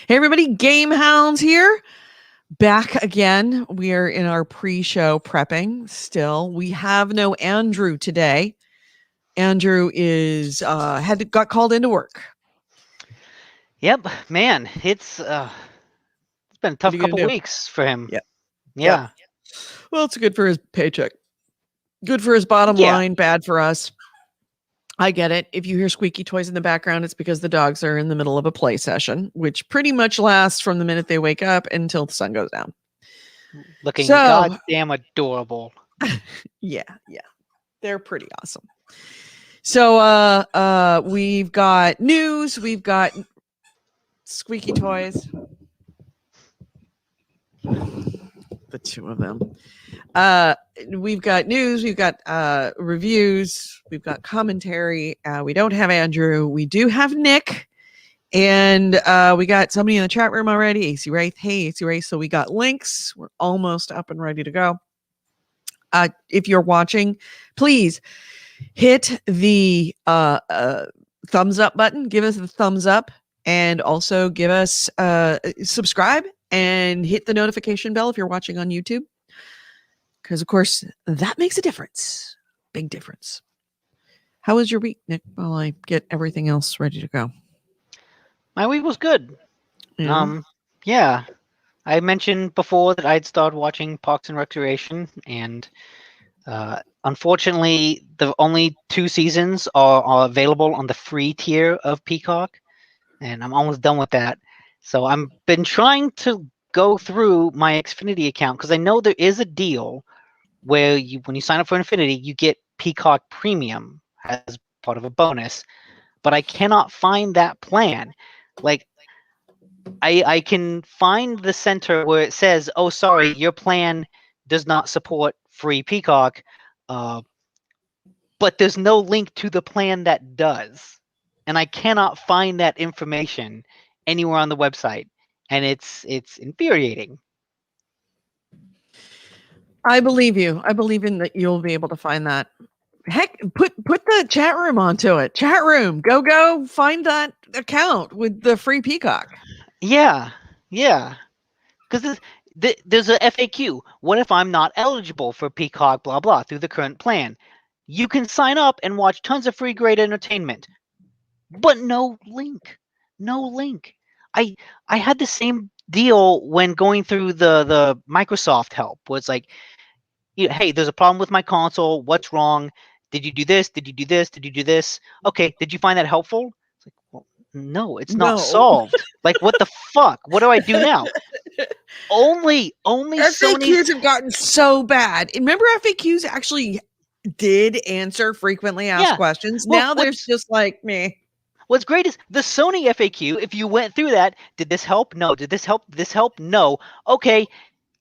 Hey everybody, GameHounds here. Back again. We are in our pre-show prepping still. We have no Andrew today. Andrew is got called into work. Yep, man, it's been a tough you gonna couple do? weeks for him. Yep. Yeah. Well, it's good for his paycheck. Good for his bottom Yeah. line, bad for us. I get it. If you hear squeaky toys in the background, it's because the dogs are in the middle of a play session, which pretty much lasts from the minute they wake up until the sun goes down. Looking So, goddamn adorable. yeah. They're pretty awesome. So we've got news, we've got squeaky toys. The two of them. We've got news, we've got reviews, we've got commentary. We don't have Andrew. We do have Nick. And we got somebody in the chat room already, AC Wraith. Hey, AC Wraith. So we got links. We're almost up and ready to go. If you're watching, please hit the thumbs up button. Give us the thumbs up. And also give us subscribe and hit the notification bell if you're watching on YouTube. Because, of course, that makes a difference. Big difference. How was your week, Nick, while I get everything else ready to go? My week was good. Yeah. Yeah. I mentioned before that I'd started watching Parks and Recreation, and unfortunately, the only 2 seasons are available on the free tier of Peacock, and I'm almost done with that. So I've been trying to go through my Xfinity account because I know there is a deal where when you sign up for Infinity, you get Peacock Premium as part of a bonus, but I cannot find that plan. Like, I can find the center where it says, "Oh, sorry, your plan does not support free Peacock," but there's no link to the plan that does, and I cannot find that information anywhere on the website, and it's infuriating. I believe you. I believe in that you'll be able to find that. Heck, put the chat room onto it. Chat room, go find that account with the free Peacock. Yeah, because there's a FAQ. What if I'm not eligible for Peacock? Blah blah through the current plan. You can sign up and watch tons of free great entertainment, but no link. No link. I had the same deal when going through the Microsoft help. Was like, hey, there's a problem with my console. What's wrong? Did you do this? Did you do this? Did you do this? Okay, did you find that helpful? It's like, well, no, it's not No. solved. Like, what the fuck? What do I do now? Only Sony. FAQs have gotten so bad. Remember, FAQs actually did answer frequently asked questions. Well, Now there's just like me. What's great is the Sony FAQ. If you went through that, did this help? No. Did this help? This help? No. Okay,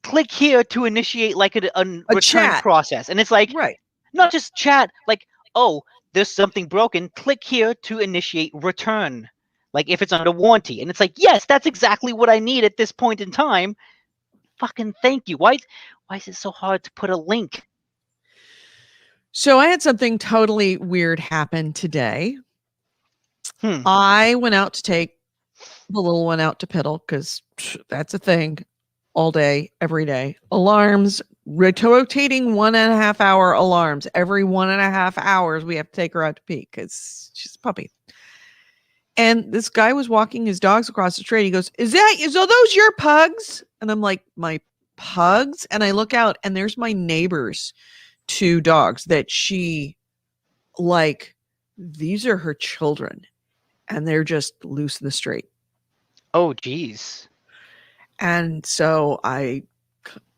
click here to initiate like a return chat process, and it's like, right, not just chat. Like, oh, there's something broken. Click here to initiate return. Like if it's under warranty, and it's like, yes, that's exactly what I need at this point in time. Fucking thank you. Why is it so hard to put a link? So I had something totally weird happen today. I went out to take the little one out to piddle because that's a thing all day, every day. Alarms, rotating 1.5 hour alarms. Every 1.5 hours, we have to take her out to pee because she's a puppy. And this guy was walking his dogs across the street. He goes, are those your pugs? And I'm like, my pugs? And I look out and there's my neighbor's 2 dogs that she, like, these are her children. And they're just loose in the street. Oh, geez. And so I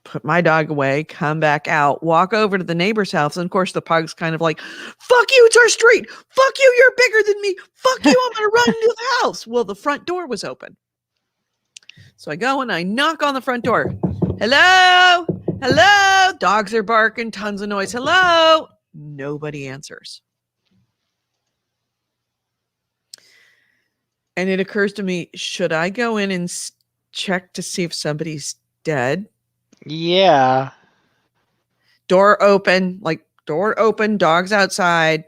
put my dog away, come back out, walk over to the neighbor's house. And of course, the pug's kind of like, fuck you, it's our street. Fuck you, you're bigger than me. Fuck you, I'm going to run into the house. Well, the front door was open. So I go and I knock on the front door. Hello? Hello? Dogs are barking, tons of noise. Hello? Nobody answers. And it occurs to me, should I go in and check to see if somebody's dead? Yeah. Door open, dogs outside.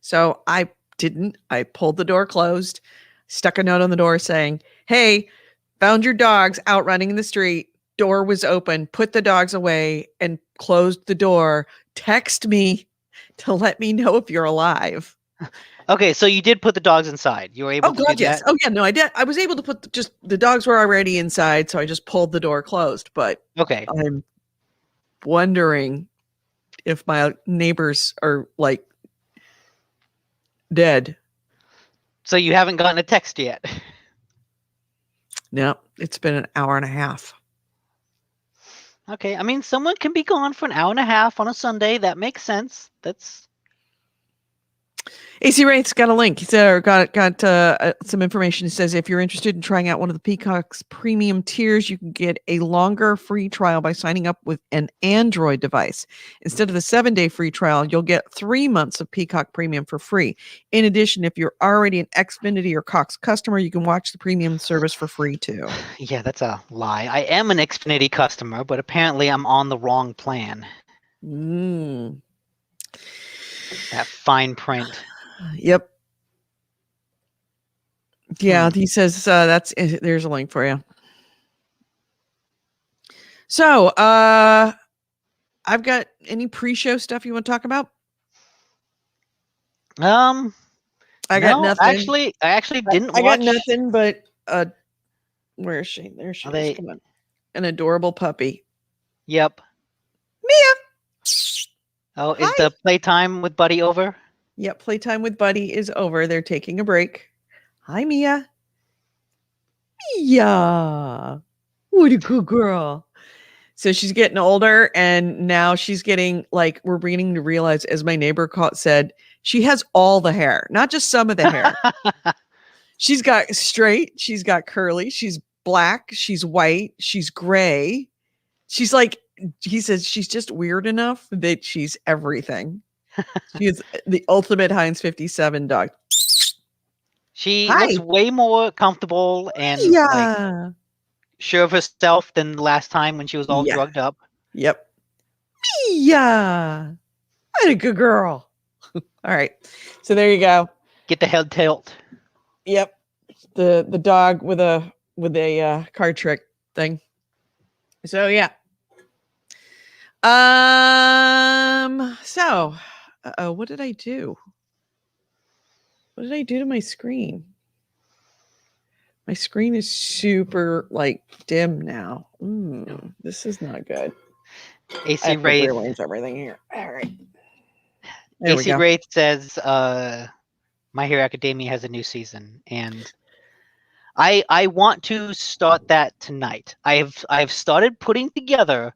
So I didn't. I pulled the door closed, stuck a note on the door saying, "Hey, found your dogs out running in the street. Door was open. Put the dogs away and closed the door. Text me to let me know if you're alive." Okay, so you did put the dogs inside. You were able Oh to God, do yes. that? Oh yeah, no, I did. I was able to put just the dogs were already inside, so I just pulled the door closed. But Okay. I'm wondering if my neighbors are like dead. So you haven't gotten a text yet. No, it's been an hour and a half. Okay, I mean, someone can be gone for an hour and a half on a Sunday. That makes sense. That's AC Wraith's got a link. He said, or got some information. He says, if you're interested in trying out one of the Peacock's premium tiers, you can get a longer free trial by signing up with an Android device. Instead of the 7-day free trial, you'll get 3 months of Peacock Premium for free. In addition, if you're already an Xfinity or Cox customer, you can watch the premium service for free too. yeah, that's a lie. I am an Xfinity customer, but apparently I'm on the wrong plan. That fine print. Yep. Yeah, he says there's a link for you. So, I've got any pre-show stuff you want to talk about? I got nothing. I actually didn't watch. I got nothing but where is she? There she is. Come on. An adorable puppy. Yep. Mia. Oh, is the playtime with Buddy over? Yep, playtime with Buddy is over. They're taking a break. Hi, Mia. Mia. What a good girl. So she's getting older, and now she's getting like, we're beginning to realize, as my neighbor said, she has all the hair, not just some of the hair. She's got straight, she's got curly, she's black, she's white, she's gray. She's like, he says, she's just weird enough that she's everything. She is the ultimate Heinz 57 dog. She looks way more comfortable and like sure of herself than the last time when she was all drugged up. Yep. Yeah. What a good girl. All right. So there you go. Get the head tilt. Yep. The dog with a card trick thing. So yeah. So what did I do? What did I do to my screen? My screen is super like dim now. This is not good. AC Wraith rearrange everything here. All right. AC Wraith says My Hero Academia has a new season, and I want to start that tonight. I've started putting together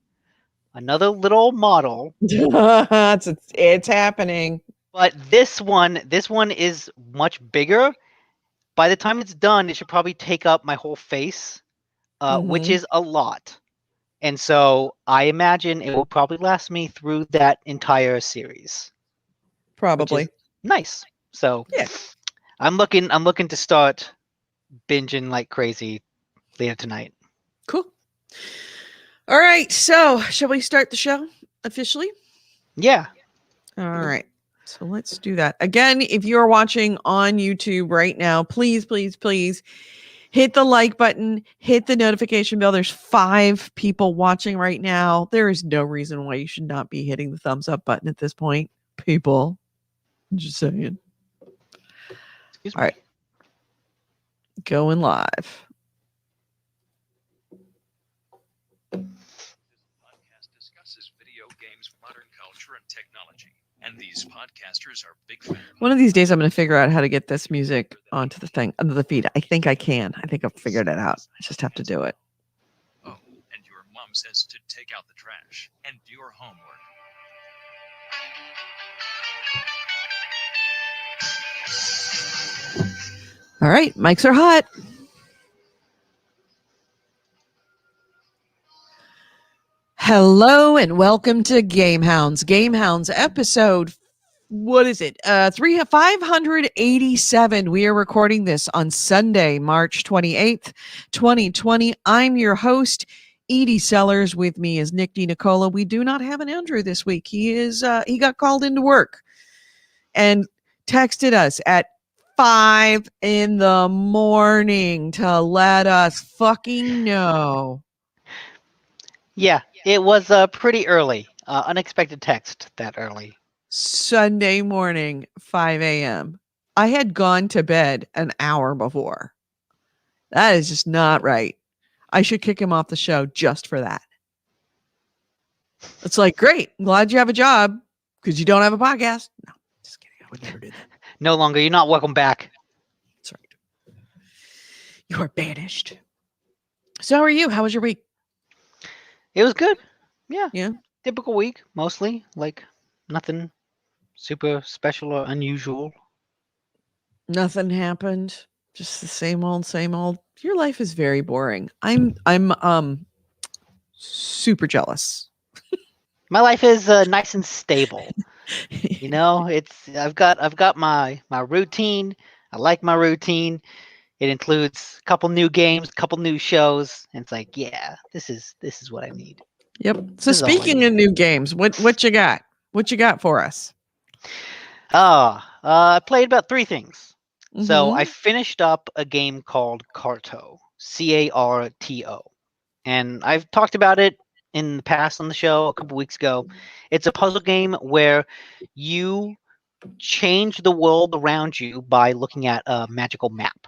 another little model. It's happening. But this one is much bigger. By the time it's done, it should probably take up my whole face, which is a lot. And so I imagine it will probably last me through that entire series. Probably. Nice. So yeah. I'm looking to start binging like crazy later tonight. Cool. All right. So shall we start the show officially? Yeah. All right. So let's do that. Again, if you're watching on YouTube right now, please, please, please hit the like button, hit the notification bell. There's 5 people watching right now. There is no reason why you should not be hitting the thumbs up button at this point, people. Just saying. Excuse me. All right. Going live. Podcast discusses video games, modern culture, and technology. And these podcasters are big fans. One of these days, I'm going to figure out how to get this music onto the thing, onto the feed. I think I can. I think I've figured it out. I just have to do it. Oh, and your mom says to take out the trash and do your homework. All right, mics are hot. Hello and welcome to GameHounds. GameHounds episode, what is it? 587. We are recording this on Sunday, March 28th, 2020. I'm your host, Edie Sellers. With me is Nick D. Nicola. We do not have an Andrew this week. He got called into work. And texted us at 5 in the morning to let us fucking know. Yeah, it was pretty early. Unexpected text that early. Sunday morning, 5 a.m. I had gone to bed an hour before. That is just not right. I should kick him off the show just for that. It's like, great. I'm glad you have a job because you don't have a podcast. No, just kidding. I would never do that. No longer. You're not welcome back. That's right. You are banished. So how are you? How was your week? It was good. Yeah. Yeah. Typical week, mostly. Like, nothing super special or unusual. Nothing happened. Just the same old, same old. Your life is very boring. I'm super jealous. My life is nice and stable. You know, I've got my routine. I like my routine. It includes a couple new games, a couple new shows, and it's like, yeah, this is what I need. Yep. So This is all I speaking need. of new games, what you got? What you got for us? I played about 3 things. So Mhm. I finished up a game called Carto, Carto, and I've talked about it in the past on the show a couple weeks ago. It's a puzzle game where you change the world around you by looking at a magical map.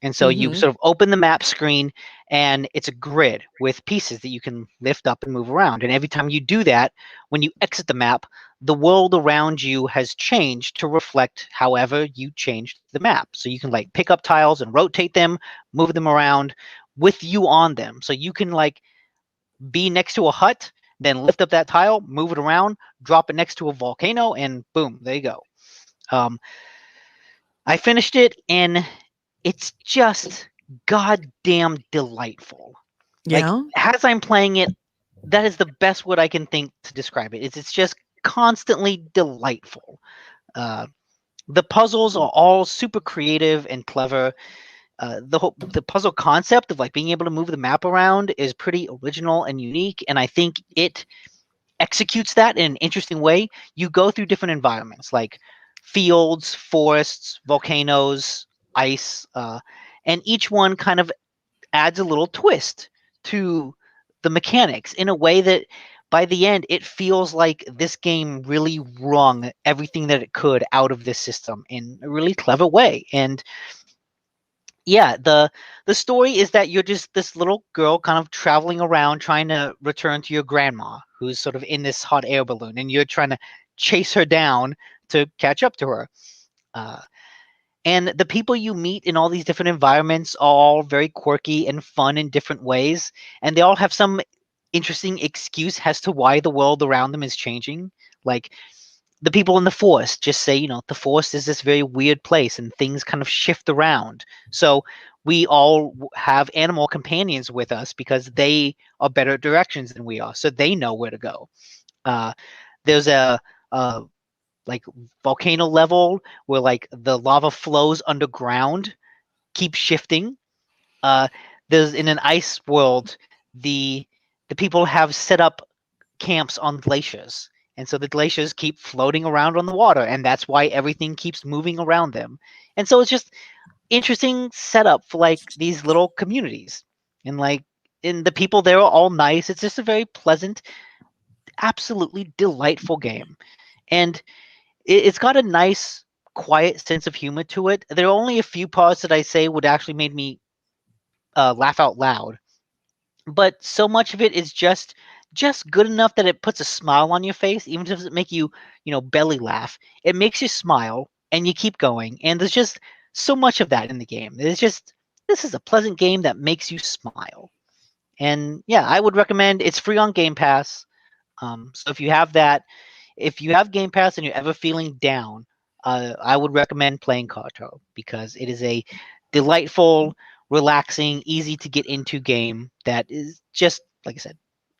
And so you Mhm. sort of open the map screen, and it's a grid with pieces that you can lift up and move around. And every time you do that, when you exit the map, the world around you has changed to reflect however you changed the map. So you can like pick up tiles and rotate them, move them around with you on them. So you can like be next to a hut, then lift up that tile, move it around, drop it next to a volcano, and boom, there you go. I finished it, and it's just goddamn delightful. Like, Yeah. as I'm playing it, that is the best word I can think to describe it. It's just constantly delightful. The puzzles are all super creative and clever. The puzzle concept of like being able to move the map around is pretty original and unique, and I think it executes that in an interesting way. You go through different environments like fields, forests, volcanoes, ice, and each one kind of adds a little twist to the mechanics in a way that by the end it feels like this game really wrung everything that it could out of this system in a really clever way. And yeah, the story is that you're just this little girl kind of traveling around trying to return to your grandma, who's sort of in this hot air balloon, and you're trying to chase her down to catch up to her. And the people you meet in all these different environments are all very quirky and fun in different ways, and they all have some interesting excuse as to why the world around them is changing. Like, the people in the forest just say, the forest is this very weird place and things kind of shift around. So we all have animal companions with us because they are better at directions than we are. So they know where to go. There's a like volcano level where like the lava flows underground, keep shifting. There's in an ice world, the people have set up camps on glaciers. And so the glaciers keep floating around on the water, and that's why everything keeps moving around them. And so it's just interesting setup for like these little communities. And the people there are all nice. It's just a very pleasant, absolutely delightful game. And it's got a nice, quiet sense of humor to it. There are only a few parts that I say would actually made me laugh out loud. But so much of it is just good enough that it puts a smile on your face, even if it doesn't make you, belly laugh. It makes you smile, and you keep going. And there's just so much of that in the game. This is a pleasant game that makes you smile. And yeah, I would recommend. It's free on Game Pass. So if you have that, if you have Game Pass and you're ever feeling down, I would recommend playing Carto because it is a delightful, relaxing, easy to get into game that is just, like I said,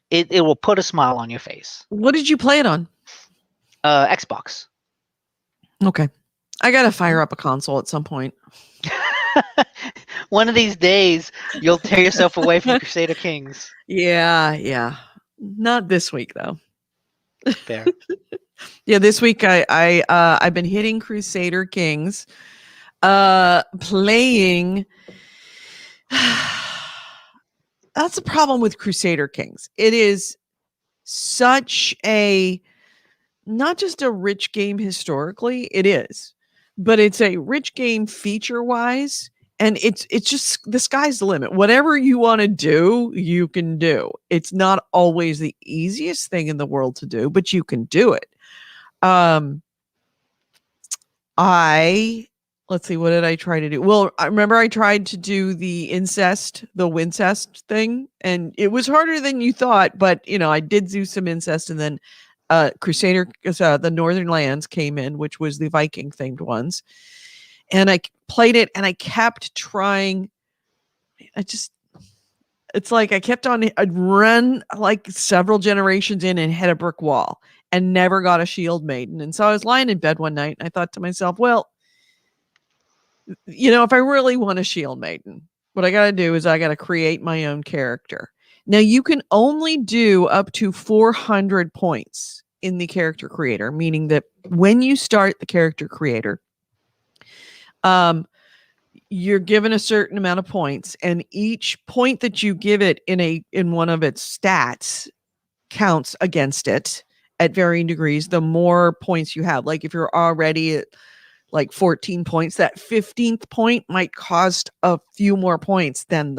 it will put a smile on your face. What did you play it on? Xbox. Okay. I got to fire up a console at some point. One of these days, you'll tear yourself away from Crusader Kings. Yeah. Not this week, though. Fair. Yeah, this week I've been hitting Crusader Kings, playing. That's the problem with Crusader Kings. It is such a not just a rich game historically, it is, but it's a rich game feature wise, and it's just the sky's the limit. Whatever you want to do, you can do. It's not always the easiest thing in the world to do, but you can do it. Let's see, what did I try to do? Well, I remember I tried to do the Wincest thing, and it was harder than you thought, but I did do some incest, and then Crusader, the Northern Lands came in, which was the Viking themed ones. And I played it and I kept trying. It's like I kept on, I'd run like several generations in and hit a brick wall and never got a shield maiden. And so I was lying in bed one night and I thought to myself, well, if I really want a shield maiden, what I got to do is I got to create my own character. Now you can only do up to 400 points in the character creator, meaning that when you start the character creator, you're given a certain amount of points, and each point that you give it in one of its stats counts against it at varying degrees. The more points you have, like if you're already at like 14 points, that 15th point might cost a few more points than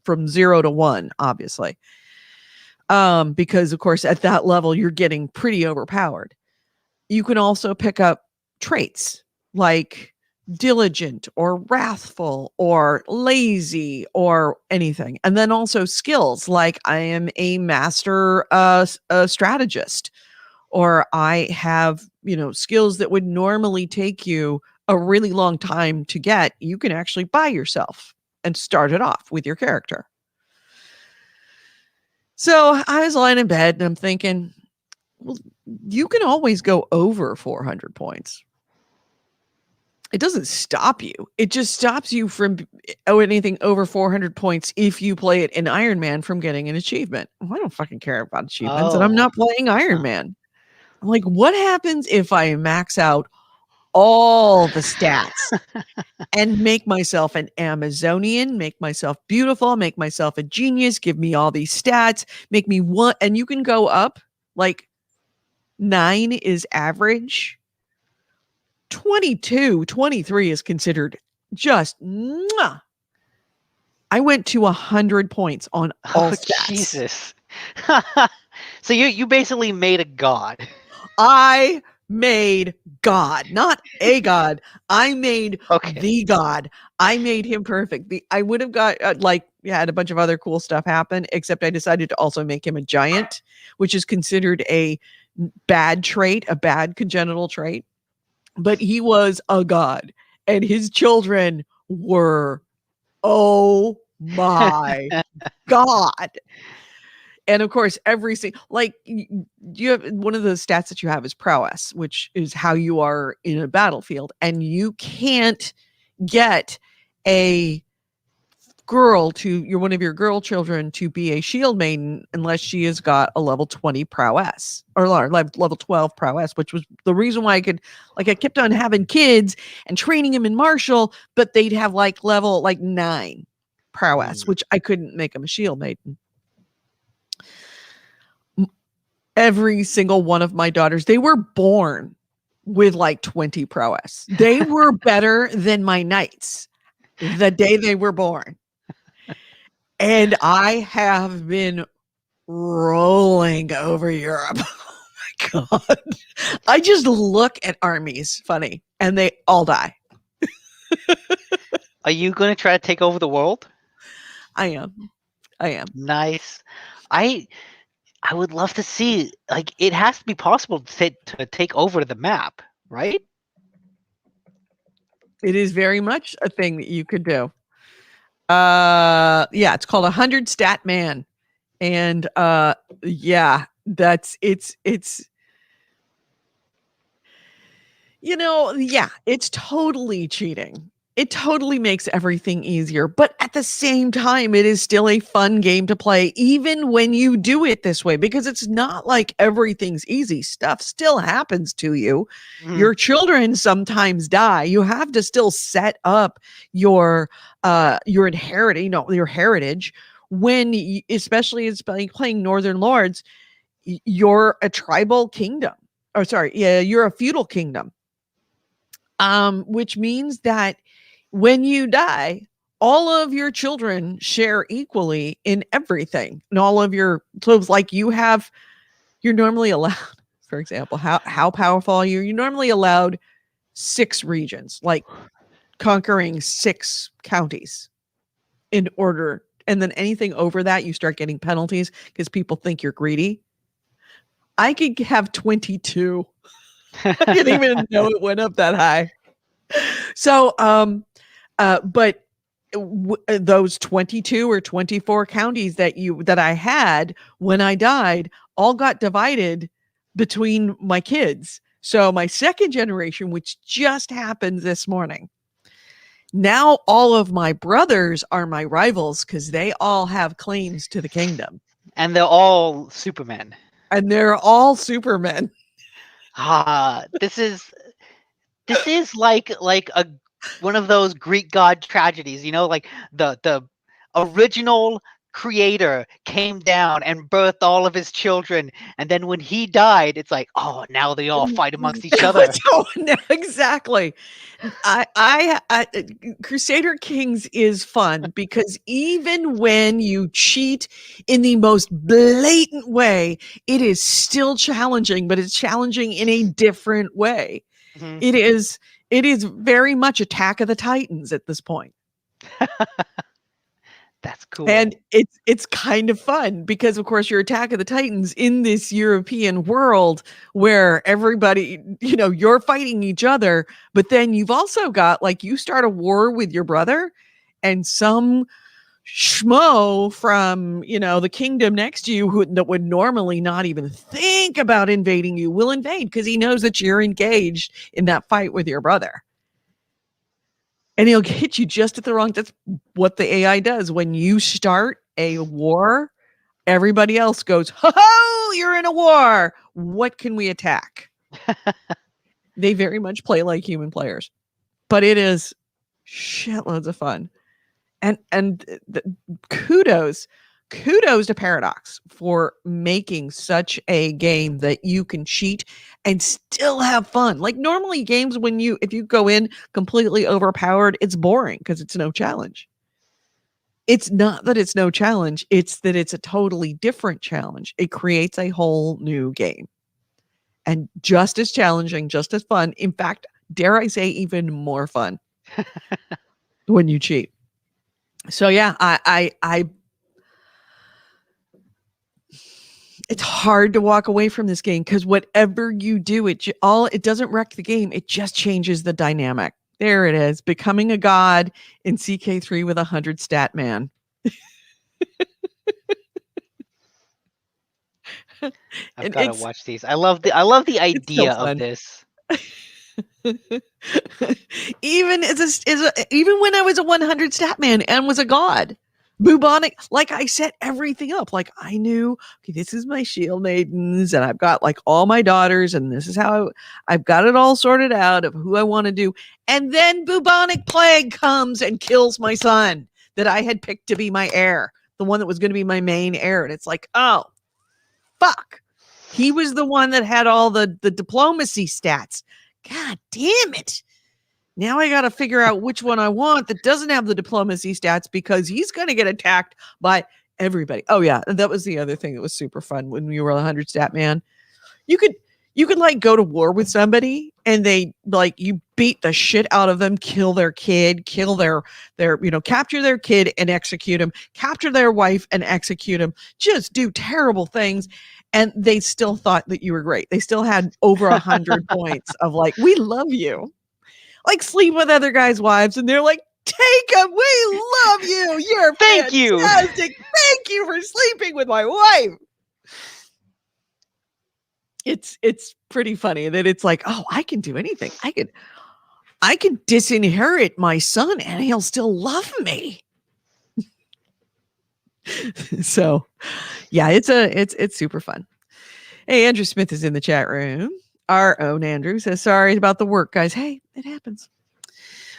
from 0 to 1, obviously. Because of course at that level you're getting pretty overpowered. You can also pick up traits like diligent or wrathful or lazy or anything. And then also skills like I am a master strategist, or I have, skills that would normally take you a really long time to get. You can actually buy yourself and start it off with your character. So I was lying in bed and I'm thinking, well, you can always go over 400 points. It doesn't stop you. It just stops you from anything over 400 points if you play it in Iron Man from getting an achievement. Well, I don't fucking care about achievements, and I'm not playing Iron Man. I'm like, what happens if I max out all the stats and make myself an Amazonian, make myself beautiful, make myself a genius, give me all these stats, make me one, and you can go up like 9 is average. 22, 23 is considered just mwah. I went to 100 points on all stats. Jesus. So you basically made a god. I made God, not a god. I made the god. I made him perfect. I would have got had a bunch of other cool stuff happen, except I decided to also make him a giant, which is considered a bad trait, a bad congenital trait. But he was a god, and his children were, oh my God. And of course, every single, you have one of the stats that you have is prowess, which is how you are in a battlefield. And you can't get a girl one of your girl children to be a shield maiden unless she has got a level 20 prowess or level 12 prowess, which was the reason why I kept on having kids and training them in martial, but they'd have level 9 prowess, which I couldn't make them a shield maiden. Every single one of my daughters, they were born with 20 prowess. They were better than my knights the day they were born. And I have been rolling over Europe. Oh my God. I just look at armies funny and they all die. Are you going to try to take over the world? I am. Nice. I would love to see, it has to be possible to take over the map, right? It is very much a thing that you could do. Yeah, it's called 100 Stat Man. And yeah, it's yeah, it's totally cheating. It totally makes everything easier, but at the same time, it is still a fun game to play, even when you do it this way, because it's not like everything's easy. Stuff still happens to you. Mhm. Your children sometimes die. You have to still set up your your heritage when, especially as playing Northern Lords, you're a tribal kingdom. Or sorry, yeah, you're a feudal kingdom. Which means that when you die, all of your children share equally in everything. And all of your, so it's like you're normally allowed, for example, how powerful are you? You're normally allowed 6 regions, like conquering 6 counties in order. And then anything over that, you start getting penalties because people think you're greedy. I could have 22. I didn't even know it went up that high. So, but those 22 or 24 counties that I had when I died all got divided between my kids. So my second generation, which just happened this morning, now all of my brothers are my rivals because they all have claims to the kingdom. And they're all Supermen. And they're all Supermen. This is like a one of those Greek god tragedies, like the original creator came down and birthed all of his children, and then when he died, it's like, oh, now they all fight amongst each other. So, no, exactly. I Crusader Kings is fun because even when you cheat in the most blatant way, it is still challenging, but it's challenging in a different way. Mhm. It is very much Attack of the Titans at this point. That's cool. And it's kind of fun because, of course, you're Attack of the Titans in this European world where everybody, you're fighting each other, but then you've also got, like, you start a war with your brother and some schmo from, the kingdom next to you that would normally not even think about invading you will invade because he knows that you're engaged in that fight with your brother. And he'll hit you just at the wrong. That's what the AI does. When you start a war, everybody else goes, "Ho, you're in a war. What can we attack?" They very much play like human players, but it is shitloads of fun. And kudos to Paradox for making such a game that you can cheat and still have fun. Like, normally games, if you go in completely overpowered, it's boring because it's no challenge. It's not that it's no challenge, it's that it's a totally different challenge. It creates a whole new game. And just as challenging, just as fun. In fact, dare I say, even more fun when you cheat. So yeah, I it's hard to walk away from this game because whatever you do, it doesn't wreck the game. It just changes the dynamic. There it is, becoming a god in CK3 with 100 stat man. I've got to watch these. I love the idea of this. Even even when I was a 100 stat man and was a god, bubonic, like, I set everything up. Like, I knew, okay, this is my shield maidens, and I've got, like, all my daughters, and this is how I've got it all sorted out of who I want to do. And then bubonic plague comes and kills my son that I had picked to be my heir, the one that was going to be my main heir. And it's like, oh, fuck. He was the one that had all the diplomacy stats. God damn it. Now I got to figure out which one I want that doesn't have the diplomacy stats because he's going to get attacked by everybody. Oh yeah, that was the other thing that was super fun when you were a 100 stat man. You could like go to war with somebody and they, like, you beat the shit out of them, kill their kid, kill their capture their kid and execute him, capture their wife and execute him, just do terrible things. And they still thought that you were great. They still had over 100 points of, like, we love you. Like, sleep with other guys' wives, and they're like, take them, we love you, you're Thank you. fantastic. Thank you for sleeping with my wife. It's pretty funny that it's like, oh, I can do anything. I can disinherit my son and he'll still love me. So yeah, it's super fun. Hey, Andrew Smith is in the chat room. Our own Andrew says, sorry about the work, guys. Hey, it happens.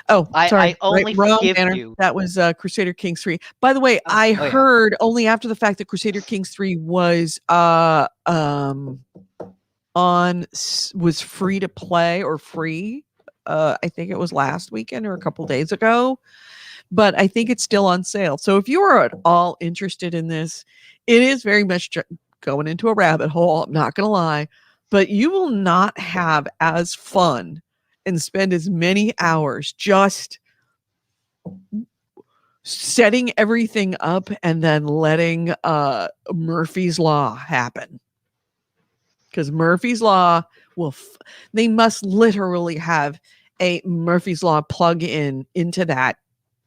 Oh, sorry. I only wrong forgive banner. you. That was Crusader Kings 3. By the way, Oh, I yeah. heard only after the fact that Crusader Kings 3 was was free to play or free. I think it was last weekend or a couple days ago, but I think it's still on sale. So if you are at all interested in this, it is very much going into a rabbit hole. I'm not going to lie, but you will not have as fun and spend as many hours just setting everything up and then letting Murphy's Law happen. Because Murphy's Law they must literally have a Murphy's Law plug-in into that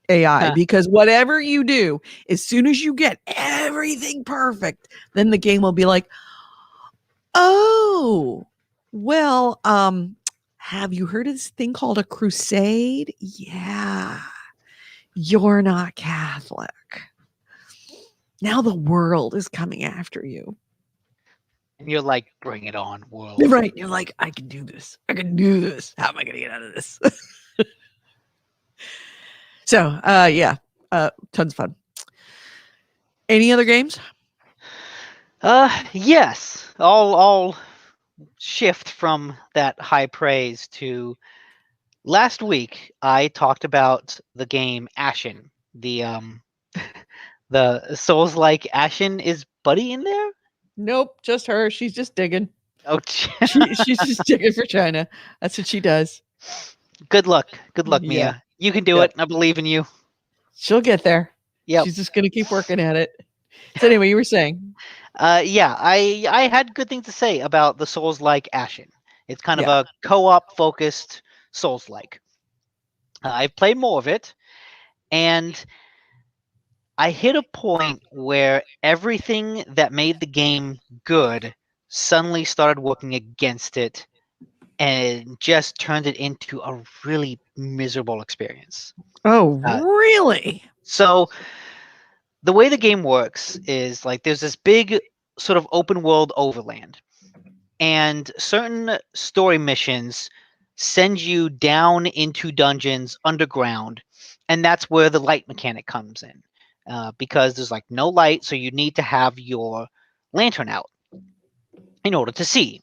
AI, because whatever you do, as soon as you get everything perfect, then the game will be like, oh, well, have you heard of this thing called a crusade? Yeah. You're not Catholic. Now the world is coming after you. And you're like, bring it on, world. Right. You're like, I can do this. I can do this. How am I going to get out of this? So, yeah, tons of fun. Any other games? Yes. I'll shift from that high praise to last week. I talked about the game Ashen. The Souls-like Ashen. Is Buddy in there? Nope, just her. She's just digging. Oh, She's just digging for China. That's what she does. Good luck. Good luck, Yeah. Mia. You can do it. I believe in you. She'll get there. Yep. She's just gonna keep working at it. So anyway, you were saying. Yeah, I had good things to say about the Souls-like Ashen. It's kind of a co-op focused Souls-like. I've played more of it, and I hit a point where everything that made the game good suddenly started working against it and just turned it into a really miserable experience. Oh, really? So the way the game works is like there's this big sort of open world overland, and certain story missions send you down into dungeons underground, and that's where the light mechanic comes in, because there's like no light, so you need to have your lantern out in order to see.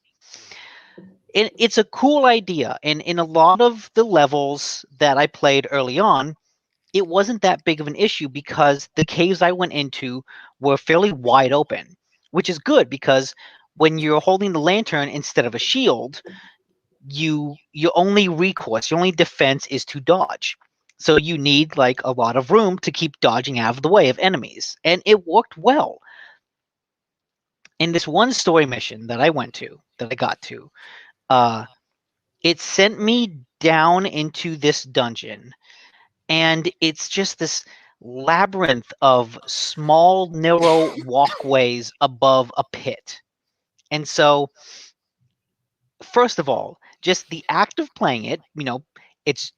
It's a cool idea, and in a lot of the levels that I played early on, it wasn't that big of an issue because the caves I went into were fairly wide open, which is good because when you're holding the lantern instead of a shield, your only recourse, your only defense is to dodge. So you need like a lot of room to keep dodging out of the way of enemies, and it worked well. In this one story mission that I got to, it sent me down into this dungeon, and it's just this labyrinth of small, narrow walkways above a pit. And so, first of all, just the act of playing it, it's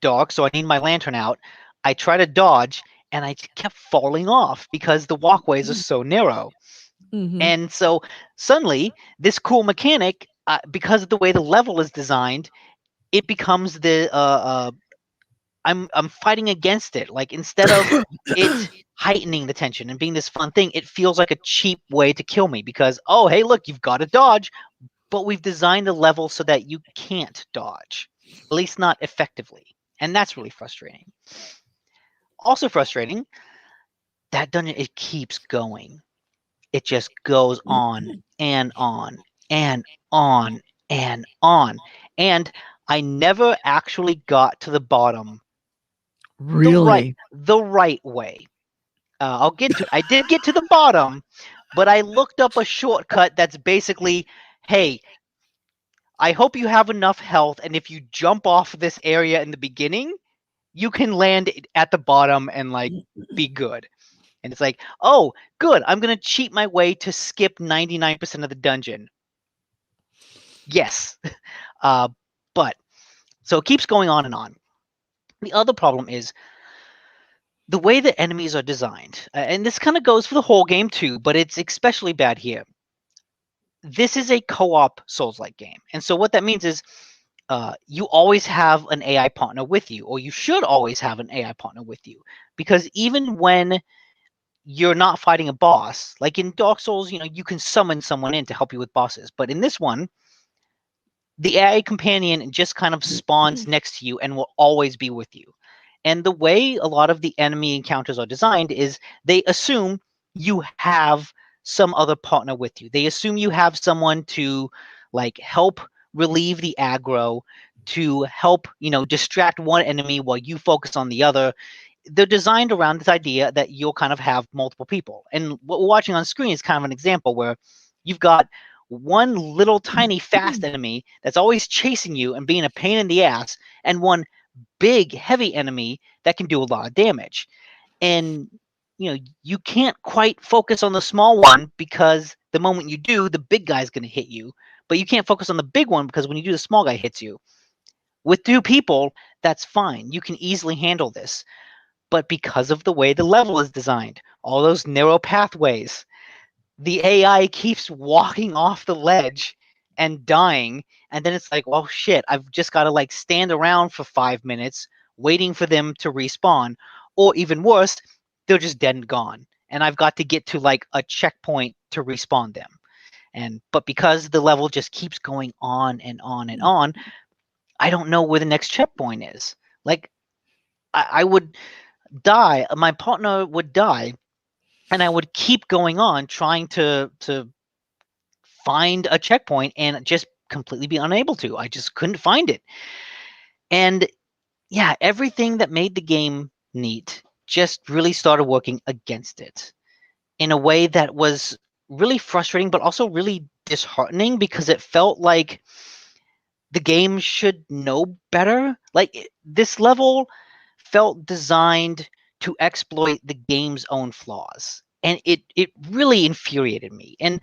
dark, so I need my lantern out. I try to dodge, and I kept falling off because the walkways are so narrow. Mm-hmm. And so suddenly, this cool mechanic, because of the way the level is designed, it becomes the I'm fighting against it. Like instead of it heightening the tension and being this fun thing, it feels like a cheap way to kill me because, oh, hey, look, you've got to dodge, but we've designed the level so that you can't dodge, at least not effectively. And that's really frustrating. Also frustrating, that dungeon, it keeps going. It just goes on and on and on and on. And I never actually got to the bottom Really? the right way. I did get to the bottom, but I looked up a shortcut that's basically, hey, I hope you have enough health, and if you jump off this area in the beginning, you can land at the bottom and like be good. And it's like, oh, good, I'm gonna cheat my way to skip 99% of the dungeon. Yes, but So it keeps going on and on. The other problem is the way the enemies are designed, and this kind of goes for the whole game too, but it's especially bad here. This is a co-op Souls-like game, and so what that means is you always have an AI partner with you, or you should always have an AI partner with you, because even when you're not fighting a boss, like in Dark Souls, you can summon someone in to help you with bosses, but in this one, the AI companion just kind of spawns next to you and will always be with you. And the way a lot of the enemy encounters are designed is they assume you have some other partner with you. They assume you have someone to like help relieve the aggro, to help, distract one enemy while you focus on the other. They're designed around this idea that you'll kind of have multiple people. And what we're watching on screen is kind of an example where you've got one little tiny fast enemy that's always chasing you and being a pain in the ass, and one big heavy enemy that can do a lot of damage. And you can't quite focus on the small one, because the moment you do, the big guy's going to hit you, but you can't focus on the big one because when you do, the small guy hits you. With two people, that's fine. You can easily handle this. But because of the way the level is designed, all those narrow pathways, the AI keeps walking off the ledge and dying. And then it's like, well, shit, I've just got to like stand around for 5 minutes waiting for them to respawn. Or even worse, they're just dead and gone. And I've got to get to like a checkpoint to respawn them. But because the level just keeps going on and on and on, I don't know where the next checkpoint is. Like, I would die, my partner would die, and I would keep going on trying to find a checkpoint and just completely be unable to. I just couldn't find it. And yeah, everything that made the game neat just really started working against it in a way that was really frustrating, but also really disheartening, because it felt like the game should know better. Like, this level felt designed to exploit the game's own flaws, and it really infuriated me. And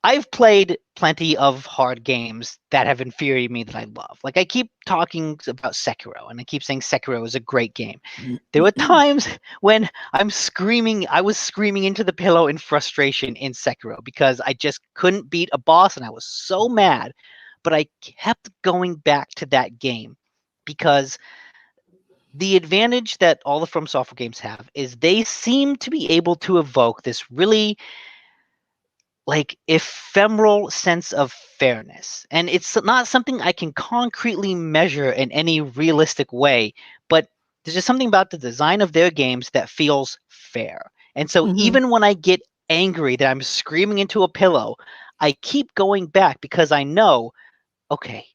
I've played plenty of hard games that have infuriated me that I love. Like, I keep talking about Sekiro, and I keep saying Sekiro is a great game. There were times when I was screaming into the pillow in frustration in Sekiro because I just couldn't beat a boss, and I was so mad. But I kept going back to that game because the advantage that all the From Software games have is they seem to be able to evoke this really like ephemeral sense of fairness. And it's not something I can concretely measure in any realistic way, but there's just something about the design of their games that feels fair. And so even when I get angry that I'm screaming into a pillow, I keep going back because I know, okay,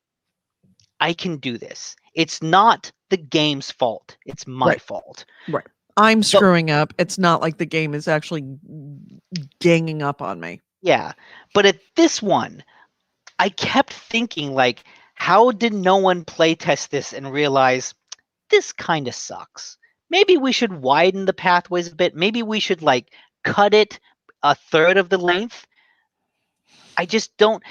I can do this. It's not the game's fault. It's my fault. Right. I'm screwing up. It's not like the game is actually ganging up on me. Yeah. But at this one, I kept thinking, like, how did no one play test this and realize this kind of sucks? Maybe we should widen the pathways a bit. Maybe we should like cut it a third of the length. I just don't.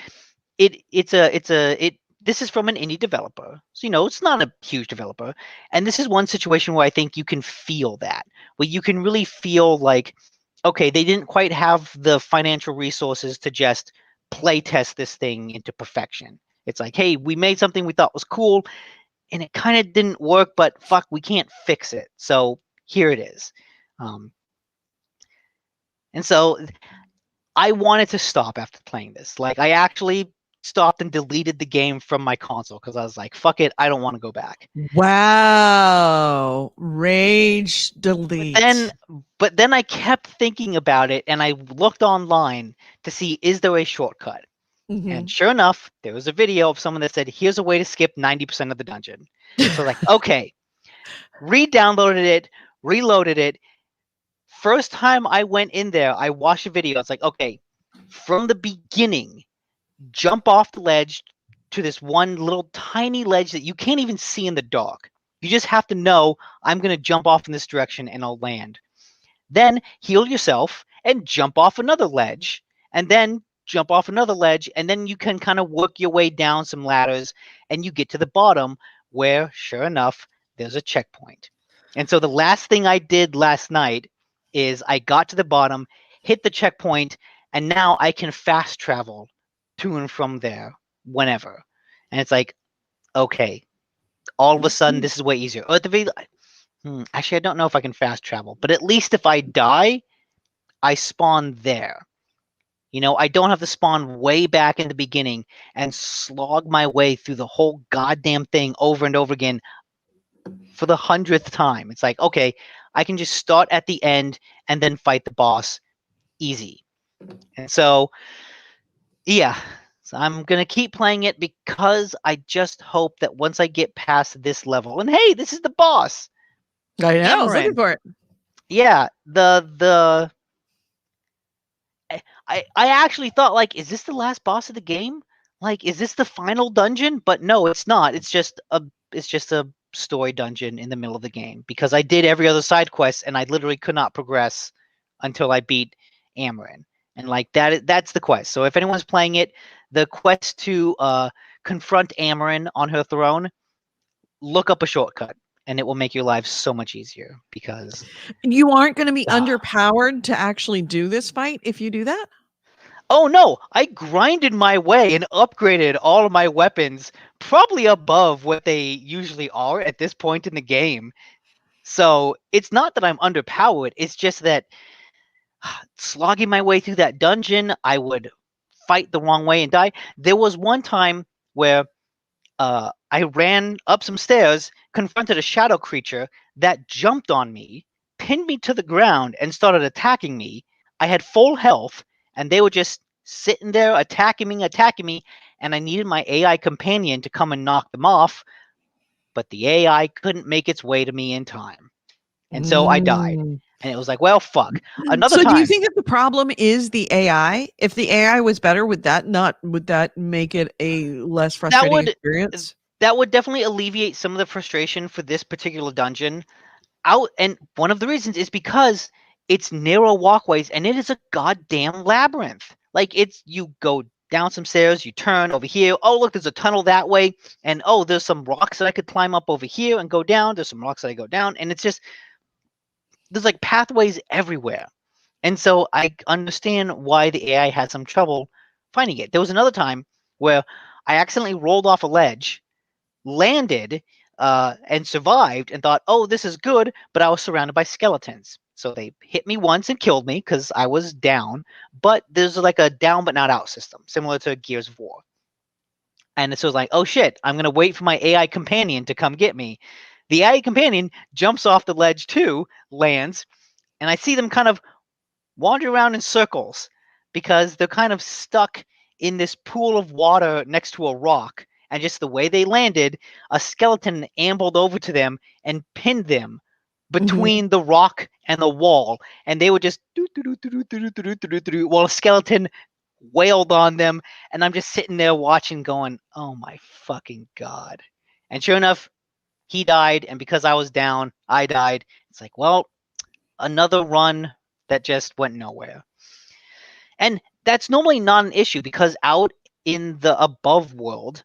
This is from an indie developer, so it's not a huge developer, and this is one situation where I think you can feel that, where you can really feel like, okay, they didn't quite have the financial resources to just play test this thing into perfection. It's like, hey, we made something we thought was cool, and it kind of didn't work, but fuck, we can't fix it, so here it is. And so I wanted to stop after playing this. Like, I actually stopped and deleted the game from my console because I was like, fuck it, I don't want to go back. Wow. Rage delete. But then I kept thinking about it, and I looked online to see, is there a shortcut? And sure enough, there was a video of someone that said, here's a way to skip 90% of the dungeon. So like, okay, re-downloaded it, reloaded it. First time I went in there, I watched the video. It's like, okay, from the beginning, jump off the ledge to this one little tiny ledge that you can't even see in the dark. You just have to know, I'm going to jump off in this direction and I'll land. Then heal yourself and jump off another ledge. And then jump off another ledge, and then you can kind of work your way down some ladders, and you get to the bottom where, sure enough, there's a checkpoint. And so the last thing I did last night is I got to the bottom, hit the checkpoint, and now I can fast travel to and from there whenever. And it's like, okay, all of a sudden this is way easier. Or at the very, actually, I don't know if I can fast travel, but at least if I die, I spawn there. You know, I don't have to spawn way back in the beginning and slog my way through the whole goddamn thing over and over again for the 100th time. It's like, okay, I can just start at the end and then fight the boss easy. And so, yeah, so I'm going to keep playing it because I just hope that once I get past this level, and hey, this is the boss. I know. I was looking Amarin. for it. Yeah, I actually thought, like, is this the last boss of the game? Like, is this the final dungeon? But no, it's not. It's just a story dungeon in the middle of the game because I did every other side quest and I literally could not progress until I beat Amarin. And like that's the quest. So if anyone's playing it, the quest to confront Amarin on her throne, look up a shortcut and it will make your life so much easier because You aren't going to be underpowered to actually do this fight if you do that? oh no, I grinded my way and upgraded all of my weapons probably above what they usually are at this point in the game. So it's not that I'm underpowered, it's just that slogging my way through that dungeon, I would fight the wrong way and die. There was one time where I ran up some stairs, confronted a shadow creature that jumped on me, pinned me to the ground, and started attacking me. I had full health, and they were just sitting there attacking me, and I needed my AI companion to come and knock them off, but the AI couldn't make its way to me in time. And so I died. And it was like, well, fuck. Another So time. do you think that the problem is the AI? If the AI was better, would that make it a less frustrating experience? That would definitely alleviate some of the frustration for this particular dungeon. And one of the reasons is because it's narrow walkways and it is a goddamn labyrinth. Like you go down some stairs, you turn over here. Oh, look, there's a tunnel that way. And oh, there's some rocks that I could climb up over here and go down. There's some rocks that I go down. And it's just, there's like pathways everywhere. And so I understand why the AI had some trouble finding it. There was another time where I accidentally rolled off a ledge, landed, and survived and thought, oh, this is good, but I was surrounded by skeletons. So they hit me once and killed me because I was down, but there's like a down but not out system, similar to Gears of War. And so it was like, oh shit, I'm going to wait for my AI companion to come get me. The AI companion jumps off the ledge too, lands, and I see them kind of wander around in circles because they're kind of stuck in this pool of water next to a rock. And just the way they landed, a skeleton ambled over to them and pinned them between the rock and the wall. And they were just while a skeleton wailed on them. And I'm just sitting there watching going, oh my fucking God. And sure enough, he died. And because I was down, I died. It's like, well, another run that just went nowhere. And that's normally not an issue because out in the above world,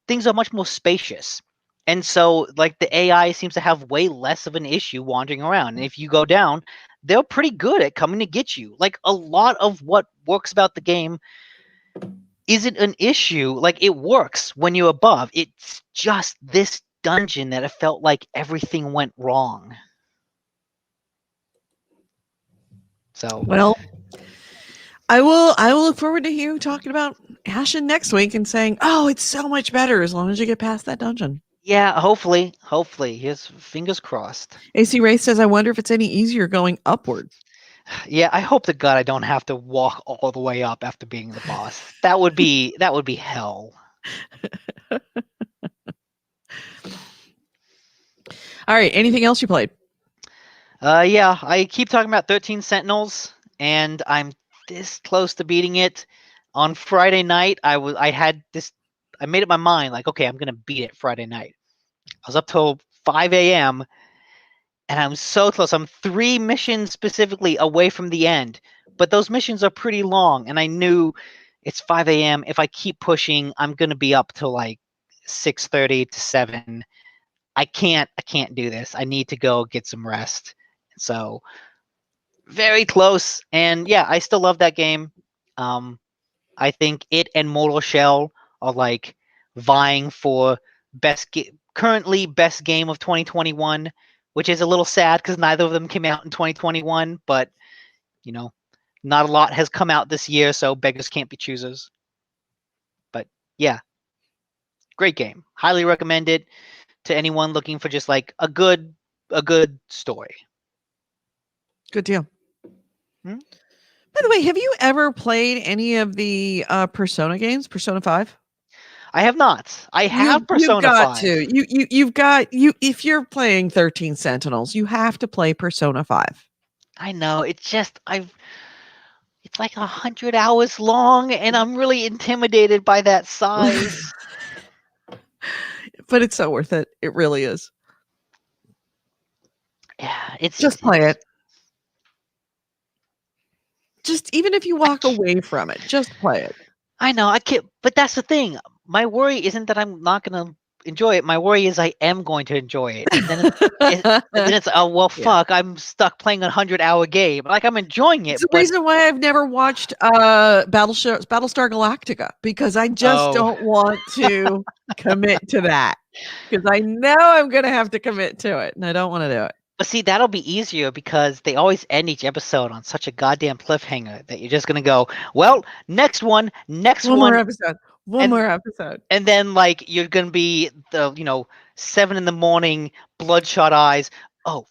things are much more spacious. And so like the AI seems to have way less of an issue wandering around. And if you go down, they're pretty good at coming to get you. Like a lot of what works about the game isn't an issue. Like it works when you're above. It's just this dungeon that it felt like everything went wrong. So well, I will look forward to you talking about Ashen next week and saying, oh, it's so much better as long as you get past that dungeon. yeah, hopefully. Here's fingers crossed. AC Ray says, I wonder if it's any easier going upward. Yeah, I hope to God I don't have to walk all the way up after being the boss. That would be hell. All right, anything else you played? Yeah, I keep talking about 13 Sentinels, and I'm this close to beating it. On Friday night, I made up my mind, like, okay, I'm gonna beat it Friday night. I was up till 5 a.m. and I'm so close. I'm 3 missions specifically away from the end, but those missions are pretty long, and I knew it's 5 a.m. If I keep pushing, I'm gonna be up till like 6:30 to 7. I can't do this. I need to go get some rest. So very close, and yeah, I still love that game. I think it and Mortal Shell are like vying for currently best game of 2021, which is a little sad because neither of them came out in 2021. But you know, not a lot has come out this year, so beggars can't be choosers. But yeah, great game. Highly recommend it to anyone looking for just like a good story. Good deal. Hmm? By the way, have you ever played any of the Persona games? Persona 5? I have not. I have Persona You've got 5. to. You've got if you're playing 13 Sentinels, you have to play Persona 5. I know. It's just it's like 100 hours long, and I'm really intimidated by that size. But it's so worth it. It really is. Yeah, it's Just play it. Just even if you walk away from it, just play it. I know. I can't. But that's the thing. My worry isn't that I'm not gonna enjoy it. My worry is I am going to enjoy it. And then it's oh well, fuck. Yeah. I'm stuck playing a 100-hour game. Like I'm enjoying it. It's the reason why I've never watched Battlestar Galactica, because I just don't want to commit to that, because I know I'm gonna have to commit to it, and I don't want to do it. But see, that'll be easier because they always end each episode on such a goddamn cliffhanger that you're just gonna go, well, next one. One more episode. More episode. And then like you're gonna be 7 a.m, bloodshot eyes. Oh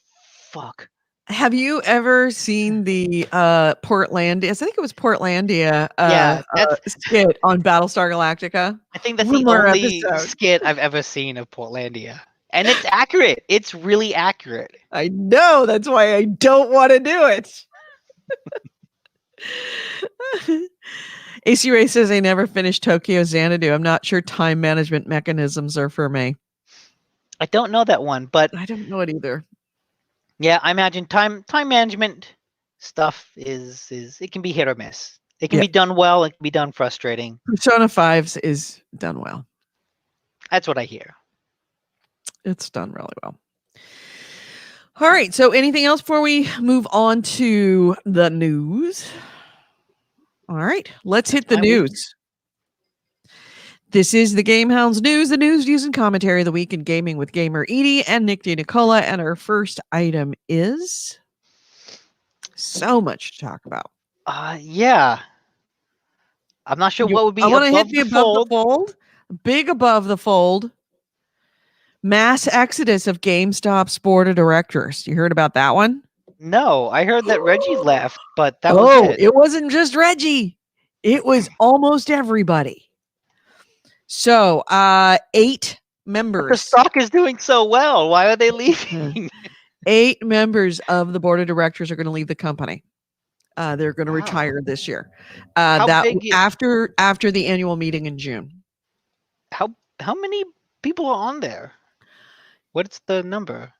fuck. Have you ever seen the Portlandia? I think it was Portlandia skit on Battlestar Galactica. I think that's the only skit I've ever seen of Portlandia. And it's accurate. It's really accurate. I know. That's why I don't want to do it. AC Ray says I never finished Tokyo Xanadu. I'm not sure time management mechanisms are for me. I don't know that one, but I don't know it either. Yeah, I imagine time management stuff is it can be hit or miss. It can be done well. It can be done frustrating. Persona 5's is done well. That's what I hear. It's done really well. All right. So anything else before we move on to the news? All right. Let's hit the news. This is the GameHounds news, the news, views, and commentary of the week in gaming with Gamer Edie and Nick D. Nicola. And our first item is so much to talk about. Yeah. I'm not sure what would be above the fold. Big above the fold. Mass exodus of GameStop's board of directors. You heard about that one? No, I heard that Reggie left, but that was it. It wasn't just Reggie. It was almost everybody. So, 8 members. But the stock is doing so well. Why are they leaving? 8 members of the board of directors are going to leave the company. They're going to retire this year. After the annual meeting in June. How many people are on there? What's the number?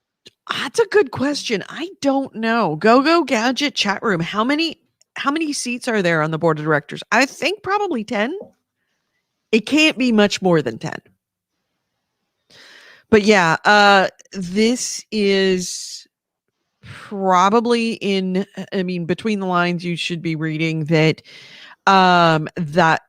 That's a good question. I don't know. Go Gadget chat room. How many seats are there on the board of directors? I think probably 10. It can't be much more than 10. But yeah, this is probably between the lines, you should be reading that that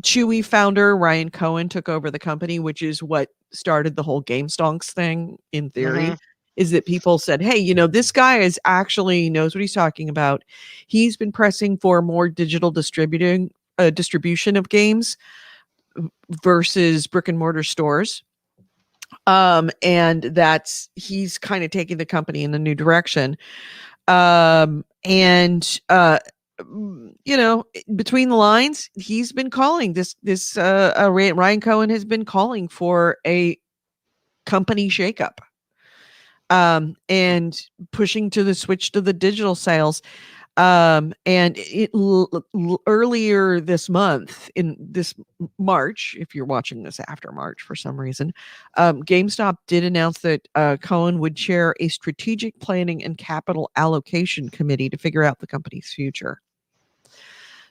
Chewy founder Ryan Cohen took over the company, which is what started the whole GameStonks thing in theory. Is that people said, hey, this guy is actually knows what he's talking about. He's been pressing for more digital distribution of games versus brick and mortar stores. And he's kind of taking the company in a new direction. Between the lines, he's been calling Ryan Cohen has been calling for a company shakeup. And pushing to the switch to the digital sales. And earlier this month, in this March, if you're watching this after March for some reason, GameStop did announce that Cohen would chair a strategic planning and capital allocation committee to figure out the company's future.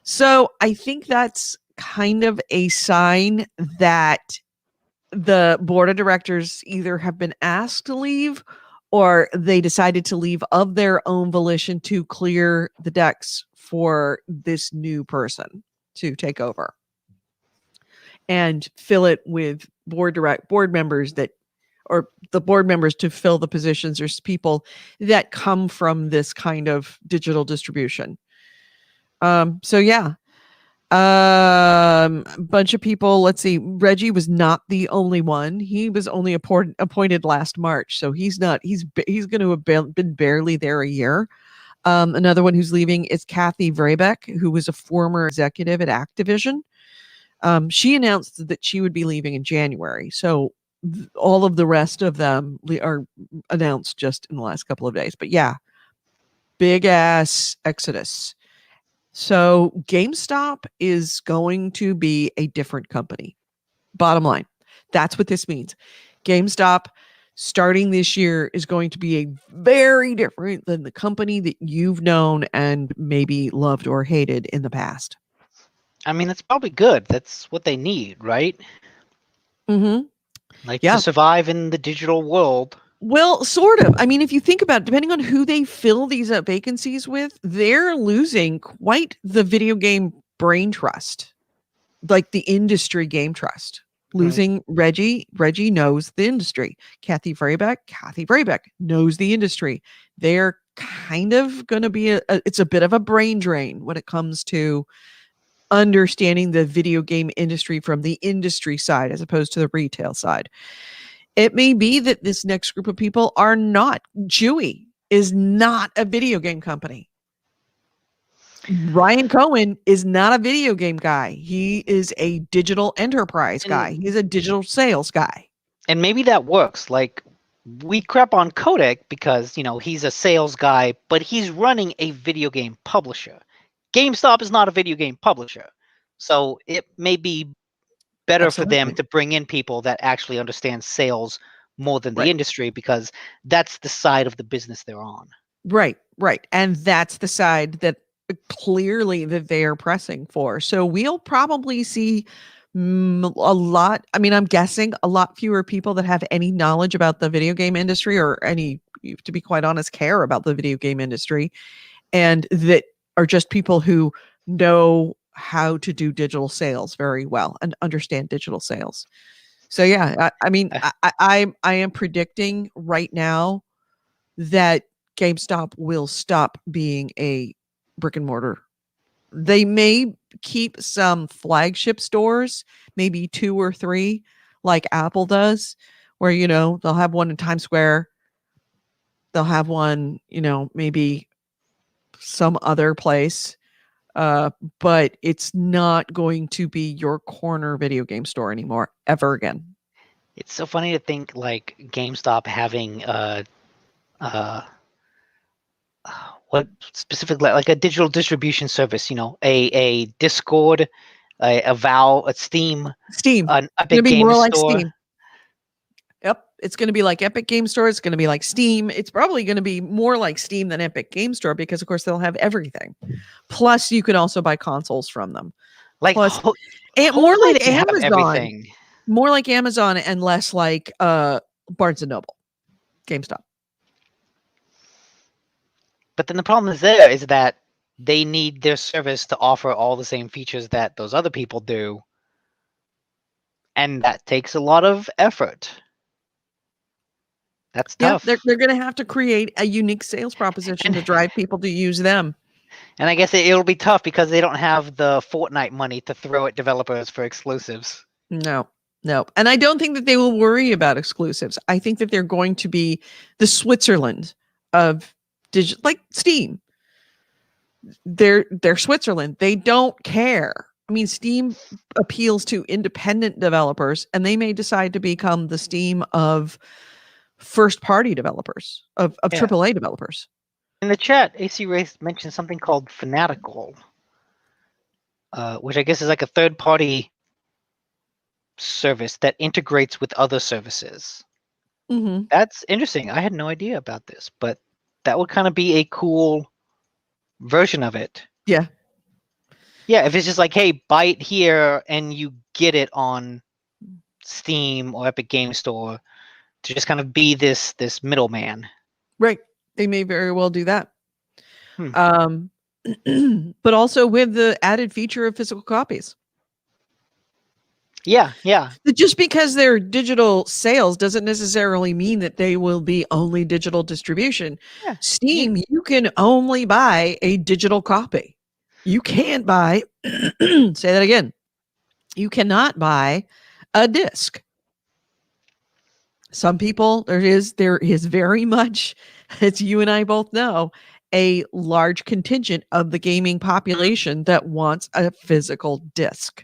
So I think that's kind of a sign that the board of directors either have been asked to leave or they decided to leave of their own volition to clear the decks for this new person to take over and fill it with board members that, or the board members to fill the positions. There's people that come from this kind of digital distribution. So yeah. A bunch of people. Let's see. Reggie was not the only one. He was only appointed last March, so he's not. He's going to have been barely there a year. Another one who's leaving is Kathy Vrabeck, who was a former executive at Activision. She announced that she would be leaving in January. So all of the rest of them are announced just in the last couple of days. But yeah, big ass exodus. So GameStop is going to be a different company. Bottom line, that's what this means. GameStop starting this year is going to be a very different than the company that you've known and maybe loved or hated in the past. I mean, that's probably good. That's what they need, right? Mm-hmm. Like to survive in the digital world. Well, sort of. I mean, if you think about it, depending on who they fill these vacancies with, they're losing quite the video game brain trust, like the industry game trust. Losing Reggie knows the industry. Kathy Vrabeck knows the industry. They're kind of going to be it's a bit of a brain drain when it comes to understanding the video game industry from the industry side as opposed to the retail side. It may be that this next group of people are not. Chewy is not a video game company. Ryan Cohen is not a video game guy. He is a digital enterprise guy. He's a digital sales guy. And maybe that works. Like, we crap on Kodak because, he's a sales guy, but he's running a video game publisher. GameStop is not a video game publisher. So it may be better for them to bring in people that actually understand sales more than the industry, because that's the side of the business they're on. Right. And that's the side that clearly that they are pressing for. So we'll probably see a lot. I mean, I'm guessing a lot fewer people that have any knowledge about the video game industry or any, to be quite honest, care about the video game industry, and that are just people who know how to do digital sales very well and understand digital sales. So yeah, I am predicting right now that GameStop will stop being a brick and mortar. They may keep some flagship stores, maybe 2 or 3, like Apple does, where they'll have one in Times Square. They'll have one, maybe some other place. But it's not going to be your corner video game store anymore, ever again. It's so funny to think like GameStop having what specifically, like a digital distribution service, a Discord, a Valve, a Steam, an Epic Game Store. Like Steam. Yep, it's going to be like Epic Game Store. It's going to be like Steam. It's probably going to be more like Steam than Epic Game Store because, of course, they'll have everything. Plus, you could also buy consoles from them. Like, more like Amazon. More like Amazon and less like Barnes & Noble, GameStop. But then the problem is that they need their service to offer all the same features that those other people do. And that takes a lot of effort. That's tough. Yeah, they're going to have to create a unique sales proposition to drive people to use them. And I guess it'll be tough because they don't have the Fortnite money to throw at developers for exclusives. No. And I don't think that they will worry about exclusives. I think that they're going to be the Switzerland of digital, like Steam. They're Switzerland. They don't care. I mean, Steam appeals to independent developers, and they may decide to become the Steam of first-party developers, of AAA developers. In the chat, AC Race mentioned something called Fanatical, which I guess is like a third-party service that integrates with other services. Mm-hmm. That's interesting. I had no idea about this, but that would kind of be a cool version of it. Yeah. Yeah, if it's just like, hey, buy it here and you get it on Steam or Epic Game Store, to just kind of be this middleman. Right. They may very well do that. Hmm. But also with the added feature of physical copies. Yeah. But just because they're digital sales doesn't necessarily mean that they will be only digital distribution. Yeah. Steam, you can only buy a digital copy. You can't buy, say that again. You cannot buy a disc. Some people, there is very much, as you and I both know, a large contingent of the gaming population that wants a physical disc.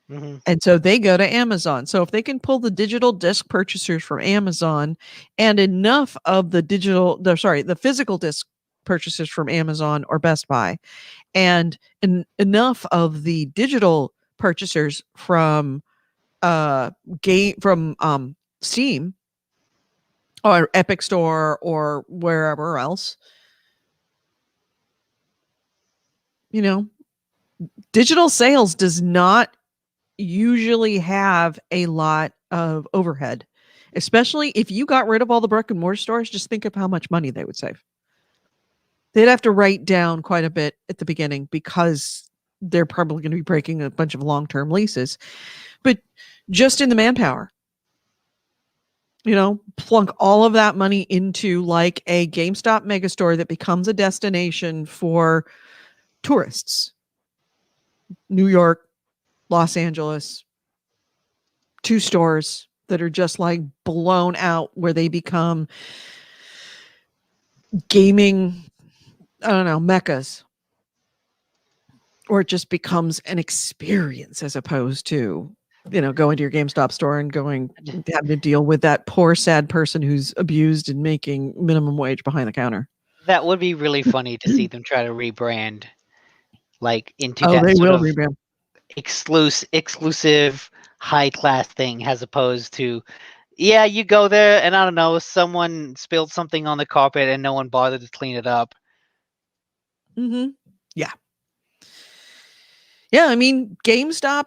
Mm-hmm. And so they go to Amazon. So if they can pull the digital disc purchasers from Amazon and enough of the physical disc purchasers from Amazon or Best Buy, and enough of the digital purchasers from Steam or Epic Store or wherever else, digital sales does not usually have a lot of overhead, especially if you got rid of all the brick and mortar stores. Just think of how much money they would save. They'd have to write down quite a bit at the beginning because they're probably going to be breaking a bunch of long-term leases, but just in the manpower, plunk all of that money into like a GameStop megastore that becomes a destination for tourists. New York, Los Angeles, 2 stores that are just like blown out where they become gaming, I don't know, meccas. Or it just becomes an experience as opposed to, going to your GameStop store and having to deal with that poor, sad person who's abused and making minimum wage behind the counter. That would be really funny to see them try to rebrand, like into Oh, that they sort will of rebrand. exclusive high class thing, as opposed to, yeah, you go there and I don't know, someone spilled something on the carpet and no one bothered to clean it up. Mm-hmm. Yeah. Yeah, I mean, GameStop,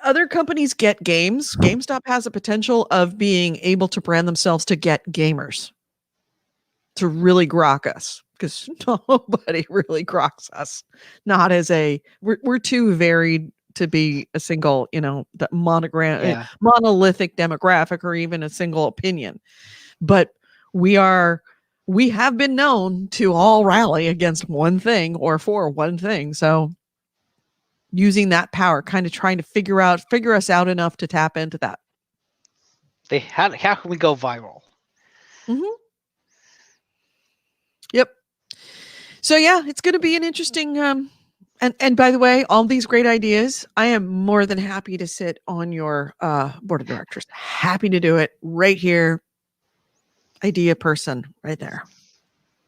other companies get games. GameStop has a potential of being able to brand themselves to get gamers, to really grok us, because nobody really groks us. Not as we're too varied to be a single, monolithic demographic or even a single opinion. But we have been known to all rally against one thing or for one thing. So using that power, kind of trying to figure us out enough to tap into that. How can we go viral? Mm-hmm. Yep. So yeah, it's going to be an interesting. And by the way, all these great ideas, I am more than happy to sit on your board of directors. Happy to do it right here. Idea person, right there.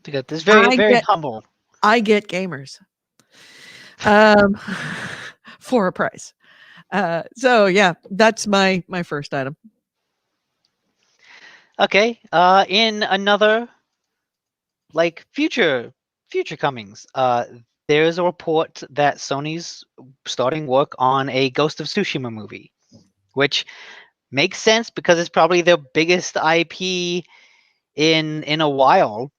This very humble. I get gamers. For a price. So yeah, that's my first item. Okay. In another like future comings, there's a report that Sony's starting work on a Ghost of Tsushima movie, which makes sense because it's probably their biggest IP in a while.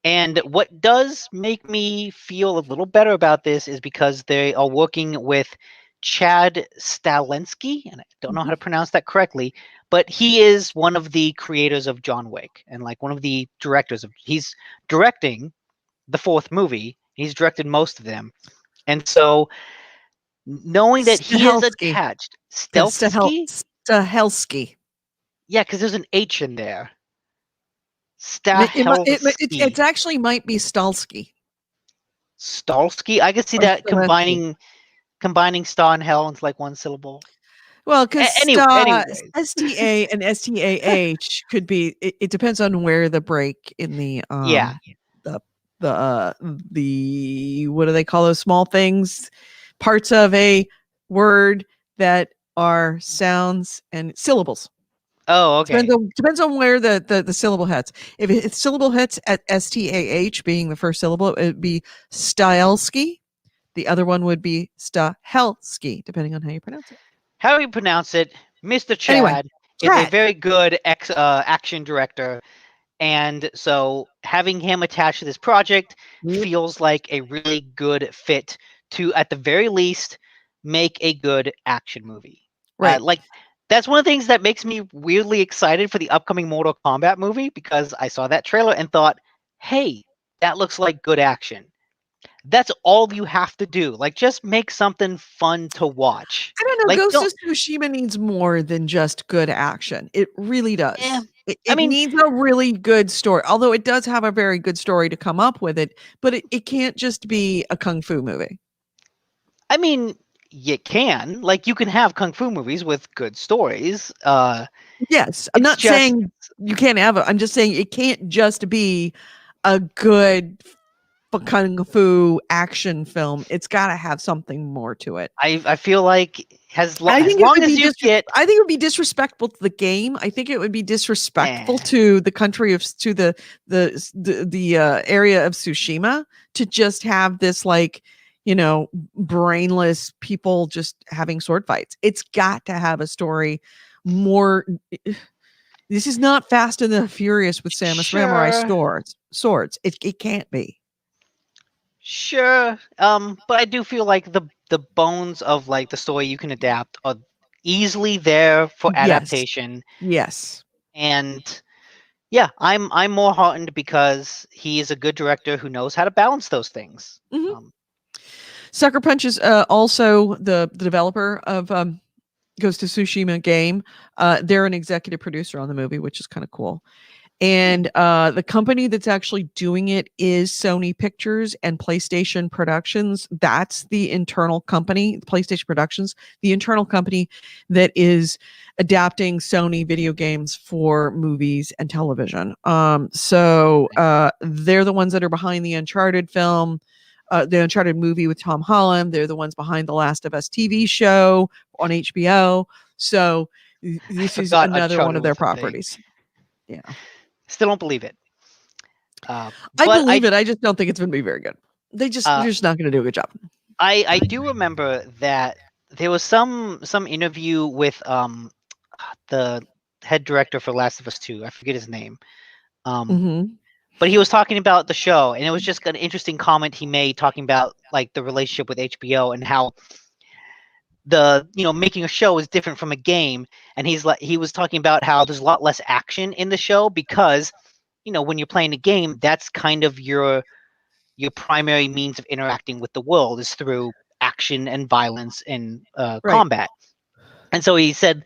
And what does make me feel a little better about this is because they are working with Chad Stahelski, and I don't know how to pronounce that correctly, but he is one of the creators of John Wick and like one of the directors of. He's directing the 4th movie. He's directed most of them, and so knowing that he is attached, Stahelski. Yeah, because there's an H in there. It actually might be Stalski. Stalski? I could see that combining Star and Hell into like one syllable. Well, because Anyways. STA and STAH could be. It depends on where the break in the Yeah. the what do they call those small things? Parts of a word that are sounds and syllables. Oh, okay. Depends on where the syllable hits. If its syllable hits at STAH being the first syllable, it would be Stylski. The other one would be Stahelski, depending on how you pronounce it. How do you pronounce it? Mr. Anyway, Chad is a Chad. very good action director. And so having him attached to this project feels like a really good fit to, at the very least, make a good action movie. Right. Like, that's one of the things that makes me weirdly excited for the upcoming Mortal Kombat movie, because I saw that trailer and thought, hey, that looks like good action. That's all you have to do. Like, just make something fun to watch. I don't know. Like, Ghost of Tsushima needs more than just good action. It really does. Yeah, It needs a really good story, although it does have a very good story to come up with it, but it can't just be a kung fu movie. I mean, you can. Like, you can have kung fu movies with good stories. Yes. I'm not saying you can't have it. I'm just saying it can't just be a good kung fu action film. It's got to have something more to it. I feel like I think it would be disrespectful to the game. I think it would be disrespectful to the country to the area of Tsushima to just have this, like, you know, brainless people just having sword fights. It's got to have a story more. This is not Fast and the Furious with Samus Samurai swords. It can't be. Sure. But I do feel like the bones of, like, the story you can adapt are easily there for adaptation. Yes. And yeah, I'm more heartened because he is a good director who knows how to balance those things. Mm-hmm. Sucker Punch is also the developer of Ghost of Tsushima game. They're an executive producer on the movie, which is kind of cool. And the company that's actually doing it is Sony Pictures and PlayStation Productions. That's the internal company, PlayStation Productions, the internal company that is adapting Sony video games for movies and television. So they're the ones that are behind the Uncharted film, the Uncharted movie with Tom Holland. They're the ones behind the Last of Us TV show on HBO. So this is another one of their properties. Yeah. Still don't believe it. I believe it. I just don't think it's going to be very good. They're just not going to do a good job. I do remember that there was some interview with the head director for Last of Us 2. I forget his name. But he was talking about the show, and it was just an interesting comment he made talking about, like, the relationship with HBO and how making a show is different from a game. And he was talking about how there's a lot less action in the show because, when you're playing a game, that's kind of your primary means of interacting with the world is through action and violence and combat. And so he said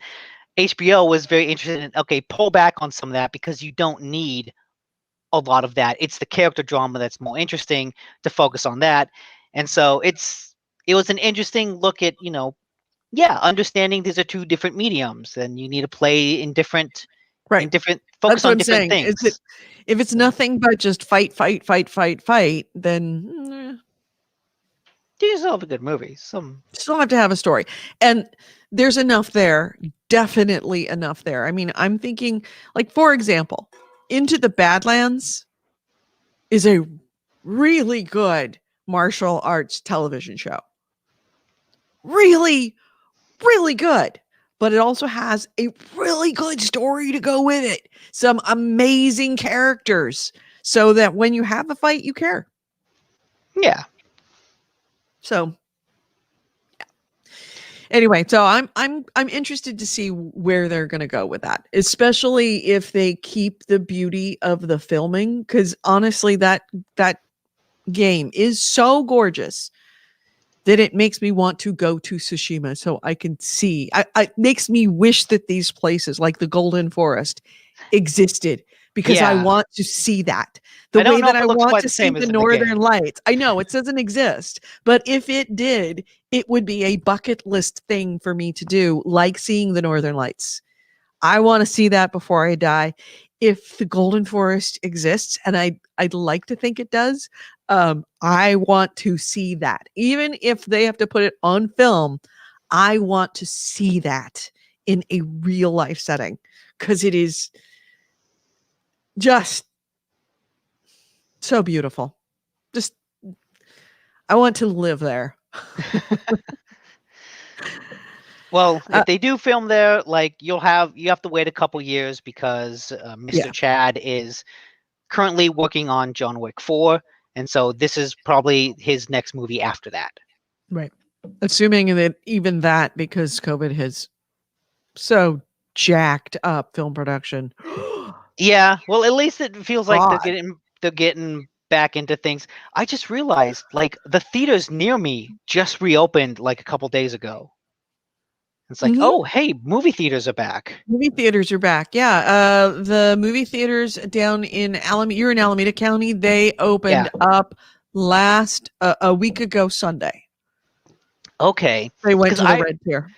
HBO was very interested in, okay, pull back on some of that because you don't need a lot of that. It's the character drama that's more interesting to focus on that. And so it was an interesting look at, understanding these are two different mediums and you need to play in different, focus on different things. If it's nothing but just fight, then you still have a good movie. Still have to have a story. And there's enough there, definitely enough there. I mean, I'm thinking, like, for example, Into the Badlands is a really good martial arts television show. Really, really good. But it also has a really good story to go with it. Some amazing characters so that when you have a fight, you care. Yeah. So anyway, so I'm interested to see where they're going to go with that, especially if they keep the beauty of the filming, because honestly, that game is so gorgeous that it makes me want to go to Tsushima so I can see. It makes me wish that these places like the Golden Forest existed because I Yeah. want to see that. I The don't way know that if I it looks want quite to the see same the as in the Northern game. Lights. I know it doesn't exist, but if it did, it would be a bucket list thing for me to do, like seeing the Northern Lights. I want to see that before I die. If the Golden Forest exists, and I'd like to think it does, I want to see that. Even if they have to put it on film, I want to see that in a real life setting because it is just so beautiful. Just, I want to live there. Well, Uh, if they do film there, like you have to wait a couple years because Mr. Yeah. Chad is currently working on John Wick 4, and so this is probably his next movie after that. Right. Assuming that even that, because COVID has so jacked up film production. Yeah, well, at least it feels like God. they're getting back into things. I just realized, like, the theaters near me just reopened like a couple days ago. It's like, Mhm. oh, hey, movie theaters are back. Movie theaters are back. Yeah. The movie theaters down in Alameda, you're in Alameda County, they opened up last a week ago Sunday. Okay, They went because to the red tier.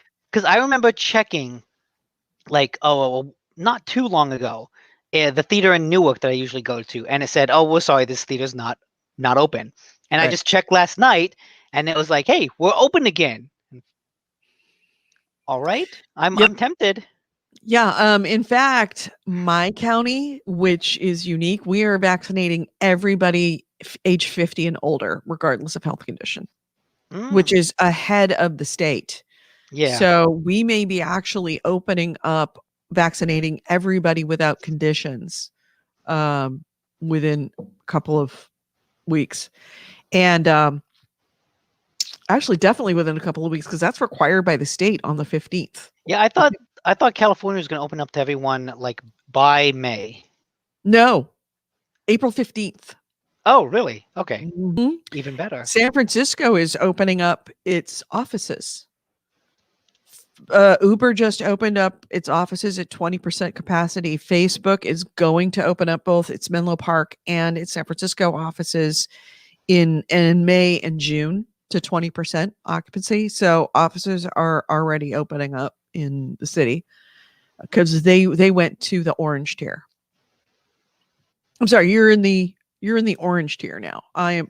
I remember checking, like, not too long ago, the theater in Newark that I usually go to, and it said, "Oh, we're sorry, this theater's not open." And I Right. just checked last night, and it was like, "Hey, we're open again." All right, I'm Yep. tempted. Yeah. In fact, my county, which is unique, we are vaccinating everybody age 50 and older, regardless of health condition, which is ahead of the state. Yeah. So we may be actually opening up vaccinating everybody without conditions within a couple of weeks. And actually definitely within a couple of weeks because that's required by the state on the 15th. Yeah, I thought California was going to open up to everyone like by May. No, April 15th. Oh, really? Okay. Mhm. Even better. San Francisco is opening up its offices. Uber just opened up its offices at 20% capacity. Facebook is going to open up both its Menlo Park and its San Francisco offices in May and June to 20% occupancy. So offices are already opening up in the city because they went to the orange tier. I'm sorry, you're in the orange tier now. I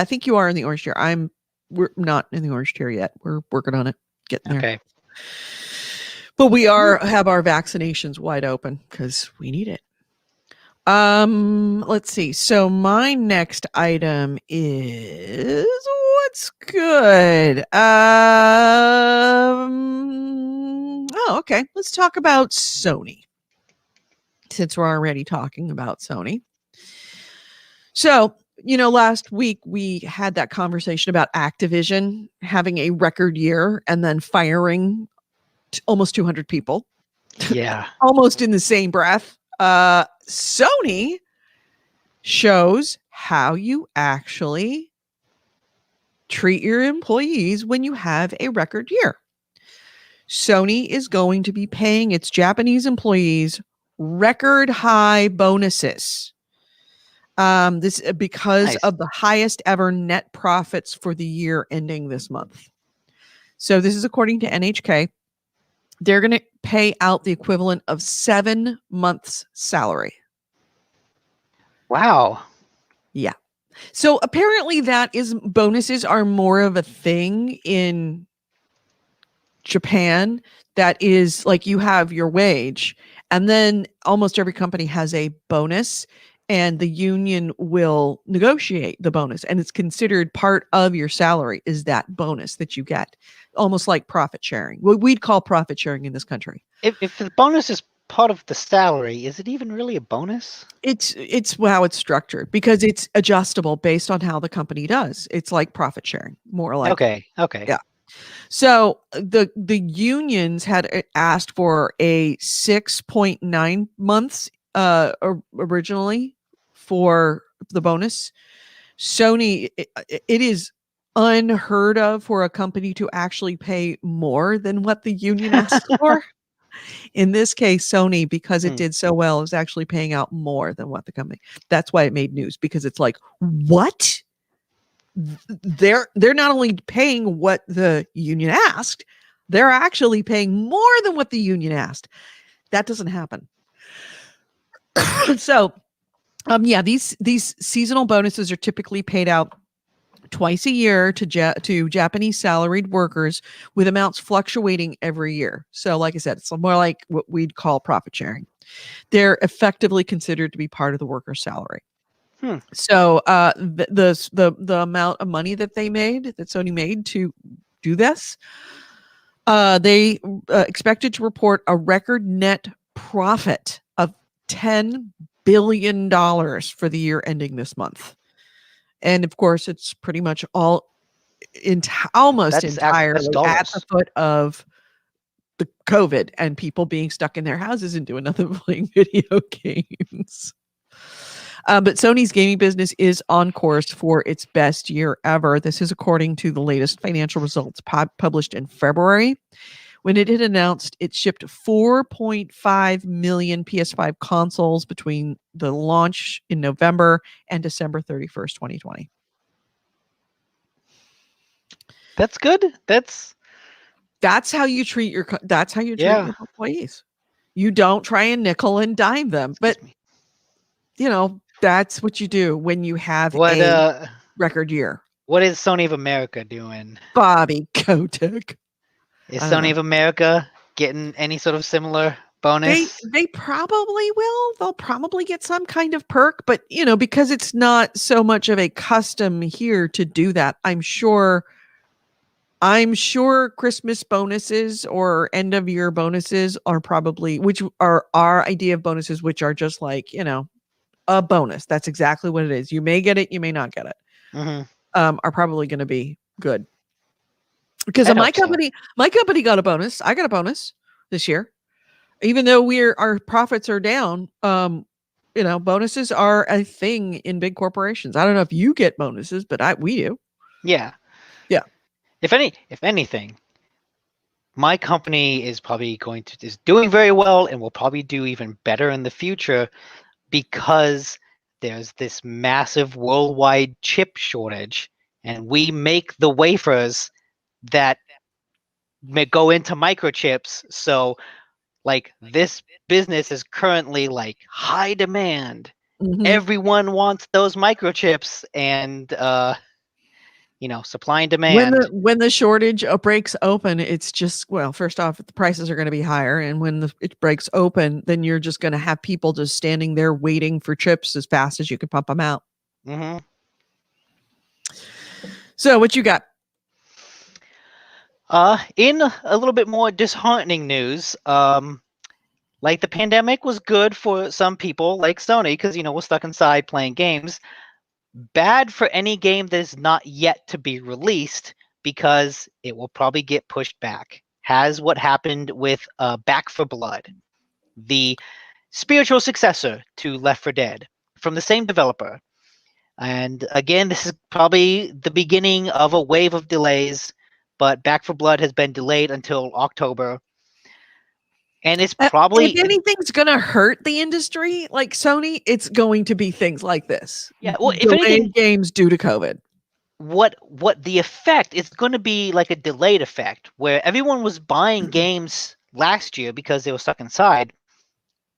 think you are in the orange tier. We're not in the orange tier yet. We're working on it, getting there. Okay. But we have our vaccinations wide open because we need it. Let's see. So my next item is what's good. Okay. Let's talk about Sony. Since we're already talking about Sony. So, last week we had that conversation about Activision having a record year and then firing almost 200 people. Yeah. Almost in the same breath. Sony shows how you actually treat your employees when you have a record year. Sony is going to be paying its Japanese employees record high bonuses. This because Nice. of the highest ever net profits for the year ending this month. So this is according to NHK. They're going to pay out the equivalent of 7 months' salary. Wow. Yeah. So apparently bonuses are more of a thing in Japan. That is like you have your wage and then almost every company has a bonus and the union will negotiate the bonus and it's considered part of your salary is that bonus that you get, almost like profit sharing. What we'd call profit sharing in this country. If the bonus is part of the salary, is it even really a bonus? It's how it's structured because it's adjustable based on how the company does. It's like profit sharing, more like. Okay. Yeah. So the unions had asked for a 6.9 months originally for the bonus. Sony, it is unheard of for a company to actually pay more than what the union asked for. In this case, Sony, because it Hmm. did so well, is actually paying out more than what the company. That's why it made news, because it's like, what? They're not only paying what the union asked, they're actually paying more than what the union asked. That doesn't happen. So, yeah, these seasonal bonuses are typically paid out twice a year to Japanese salaried workers, with amounts fluctuating every year. So, like I said, it's more like what we'd call profit sharing. They're effectively considered to be part of the worker's salary. So, the amount of money that Sony made to do this, they expected to report a record net profit of $10 billion for the year ending this month. And of course, it's pretty much almost That's entirely at dollars. the foot of the COVID and people being stuck in their houses and doing nothing but playing video games. But Sony's gaming business is on course for its best year ever. This is according to the latest financial results published in February, when it had announced it shipped 4.5 million PS5 consoles between the launch in November and December 31st, 2020. That's good. That's how you treat your Yeah. your employees. You don't try and nickel and dime them, but that's what you do when you have what a record year. what is Sony of America doing? Bobby Kotick. Is I don't Sony know. of America getting any sort of similar bonus? They probably will. They'll probably get some kind of perk, but because it's not so much of a custom here to do that, I'm sure Christmas bonuses or end of year bonuses are probably, which are our idea of bonuses, which are just like, a bonus. That's exactly what it is. You may get it, you may not get it. Are probably going to be good. Because my company got a bonus. I got a bonus this year. Even though our profits are down, bonuses are a thing in big corporations. I don't know if you get bonuses, but we do. Yeah. Yeah. If anything, my company is probably is doing very well and will probably do even better in the future, because there's this massive worldwide chip shortage, and we make the wafers that may go into microchips. So like this business is currently like high demand. Mhm. Everyone wants those microchips, and supply and demand. When the shortage breaks open, it's just, well, first off, the prices are going to be higher, and when it breaks open, then you're just going to have people just standing there waiting for chips as fast as you can pump them out. Mm-hmm. So what you got? In a little bit more disheartening news, like the pandemic was good for some people like Sony, because we're stuck inside playing games. Bad for any game that is not yet to be released, because it will probably get pushed back. Has what happened with Back 4 Blood, the spiritual successor to Left 4 Dead, from the same developer. And again, this is probably the beginning of a wave of delays, but Back 4 Blood has been delayed until October. And it's probably... if anything's going to hurt the industry like Sony, it's going to be things like this. Yeah, well, if delayed anything, games due to COVID. What the effect is going to be, like a delayed effect, where everyone was buying games last year because they were stuck inside,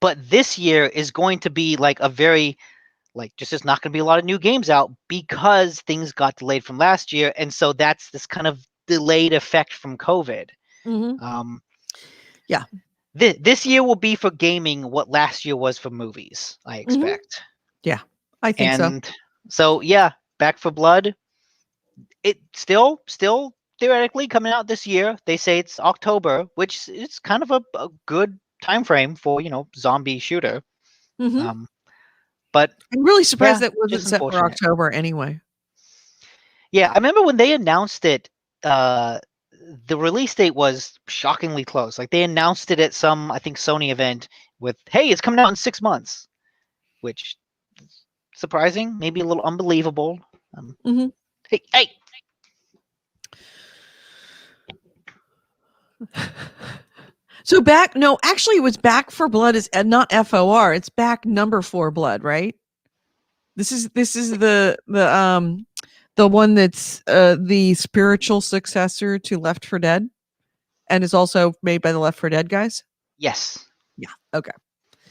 but this year is going to be like a very, like, just there's not going to be a lot of new games out because things got delayed from last year, and so that's this kind of delayed effect from COVID. Mm-hmm. Yeah. This year will be for gaming what last year was for movies, I expect. Yeah, I think so. And so, yeah, Back 4 Blood, it still theoretically coming out this year. They say it's October, which is kind of a good time frame for zombie shooter. Mm-hmm. But I'm really surprised that wasn't just set for unfortunate. October anyway. Yeah, I remember when they announced it, the release date was shockingly close. Like, they announced it at some, I think, Sony event with, "Hey, it's coming out in 6 months," which is surprising, maybe a little unbelievable. Mm-hmm. Hey. So actually it was Back for Blood is not FOR. It's Back number 4 Blood, right? This is the one that's the spiritual successor to Left 4 Dead, and is also made by the Left 4 Dead guys. Yes. Yeah. Okay.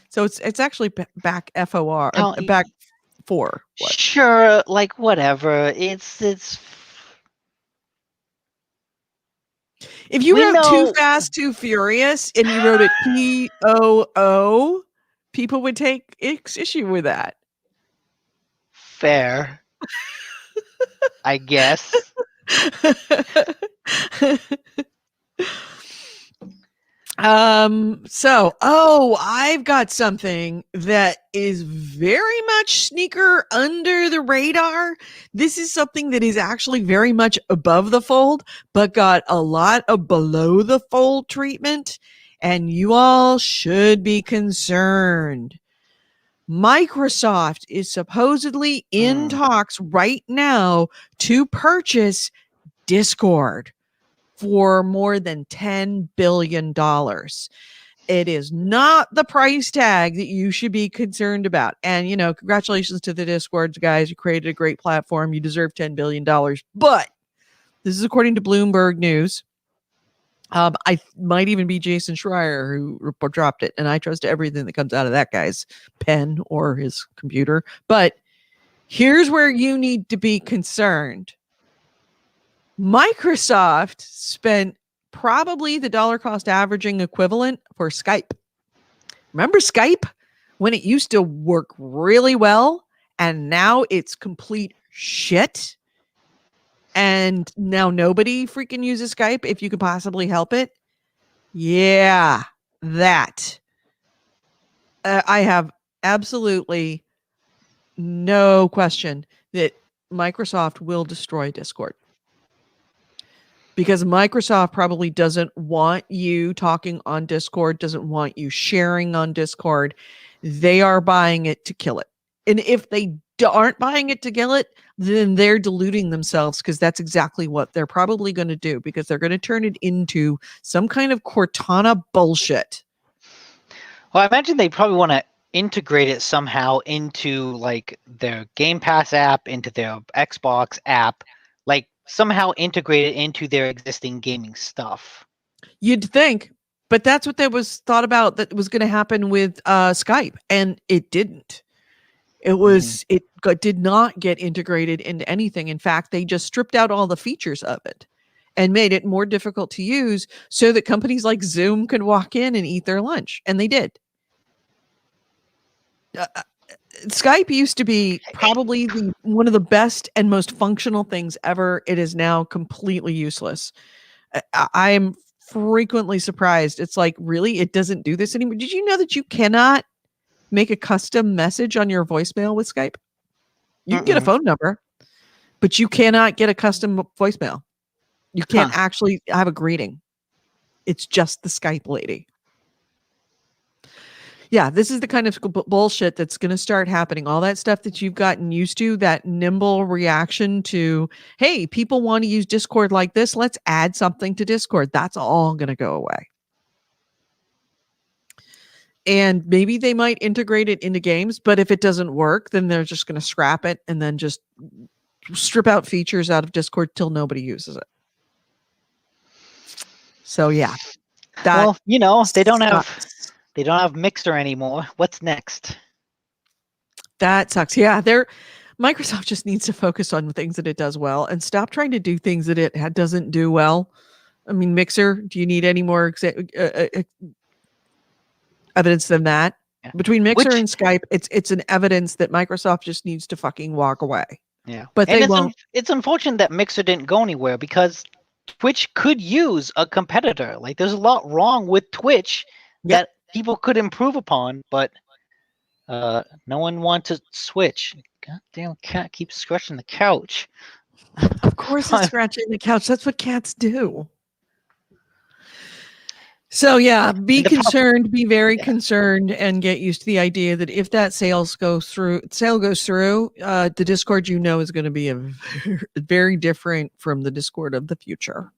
So it's actually Back FOR, Now, Back 4. Blood. Sure, like whatever. It's If you We wrote know- Too Fast, Too Furious, and you wrote it TOO, people would take issue with that. fair. I guess. I've got something that is very much sneaker under the radar. This is something that is actually very much above the fold, but got a lot of below the fold treatment, and you all should be concerned. Microsoft is supposedly in talks right now to purchase Discord for more than $10 billion. It is not the price tag that you should be concerned about. And, congratulations to the Discords guys. You created a great platform. You deserve $10 billion. But this is according to Bloomberg News. I might even be Jason Schreier who dropped it. And I trust everything that comes out of that guy's pen or his computer. But here's where you need to be concerned. Microsoft spent probably the dollar cost averaging equivalent for Skype. Remember Skype when it used to work really well and now it's complete shit? And now nobody freaking uses Skype if you could possibly help it? Yeah, that. I have absolutely no question that Microsoft will destroy Discord. Because Microsoft probably doesn't want you talking on Discord, doesn't want you sharing on Discord. They are buying it to kill it. And if they aren't buying it to kill it, then they're deluding themselves, because that's exactly what they're probably going to do, because they're going to turn it into some kind of Cortana bullshit. Well, I imagine they probably want to integrate it somehow into like their Game Pass app, into their Xbox app, like somehow integrate it into their existing gaming stuff. You'd think, but that's what there was thought about that was going to happen with Skype, and it didn't. It did not get integrated into anything. In fact, they just stripped out all the features of it and made it more difficult to use so that companies like Zoom could walk in and eat their lunch, and they did. Skype used to be probably one of the best and most functional things ever. It is now completely useless. I am frequently surprised. It's like, really? It doesn't do this anymore? Did you know that you cannot make a custom message on your voicemail with Skype? You can get a phone number, but you cannot get a custom voicemail. You can't actually have a greeting. It's just the Skype lady. Yeah, this is the kind of bullshit that's going to start happening. All that stuff that you've gotten used to, that nimble reaction to, hey, people want to use Discord like this. Let's add something to Discord. That's all going to go away. And maybe they might integrate it into games, but if it doesn't work, then they're just going to scrap it and then just strip out features out of Discord till nobody uses it. So yeah. Well, they don't have Mixer anymore. What's next? That sucks. Yeah, Microsoft just needs to focus on things that it does well and stop trying to do things that it doesn't do well. I mean, Mixer, do you need any more evidence than that? Yeah. Between Mixer and Skype, it's an evidence that Microsoft just needs to fucking walk away. Yeah. But they won't. It's unfortunate that Mixer didn't go anywhere, because Twitch could use a competitor. Like, there's a lot wrong with Twitch that people could improve upon, but no one wants to switch. Goddamn cat keeps scratching the couch. Of course it's scratching the couch. That's what cats do. So yeah, be concerned, be very concerned, and get used to the idea that if that sale goes through, the Discord is going to be very different from the Discord of the future.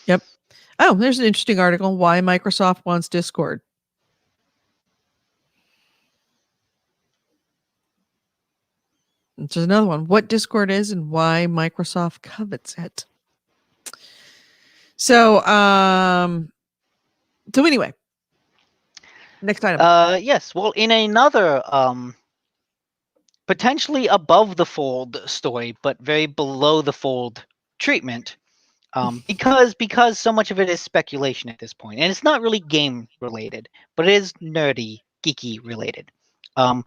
Yep. Oh, there's an interesting article. Why Microsoft wants Discord. Which is another one. What Discord is and why Microsoft covets it. So anyway, next item. Yes. Well, in another potentially above the fold story, but very below the fold treatment, because so much of it is speculation at this point, and it's not really game related, but it is nerdy, geeky related. Not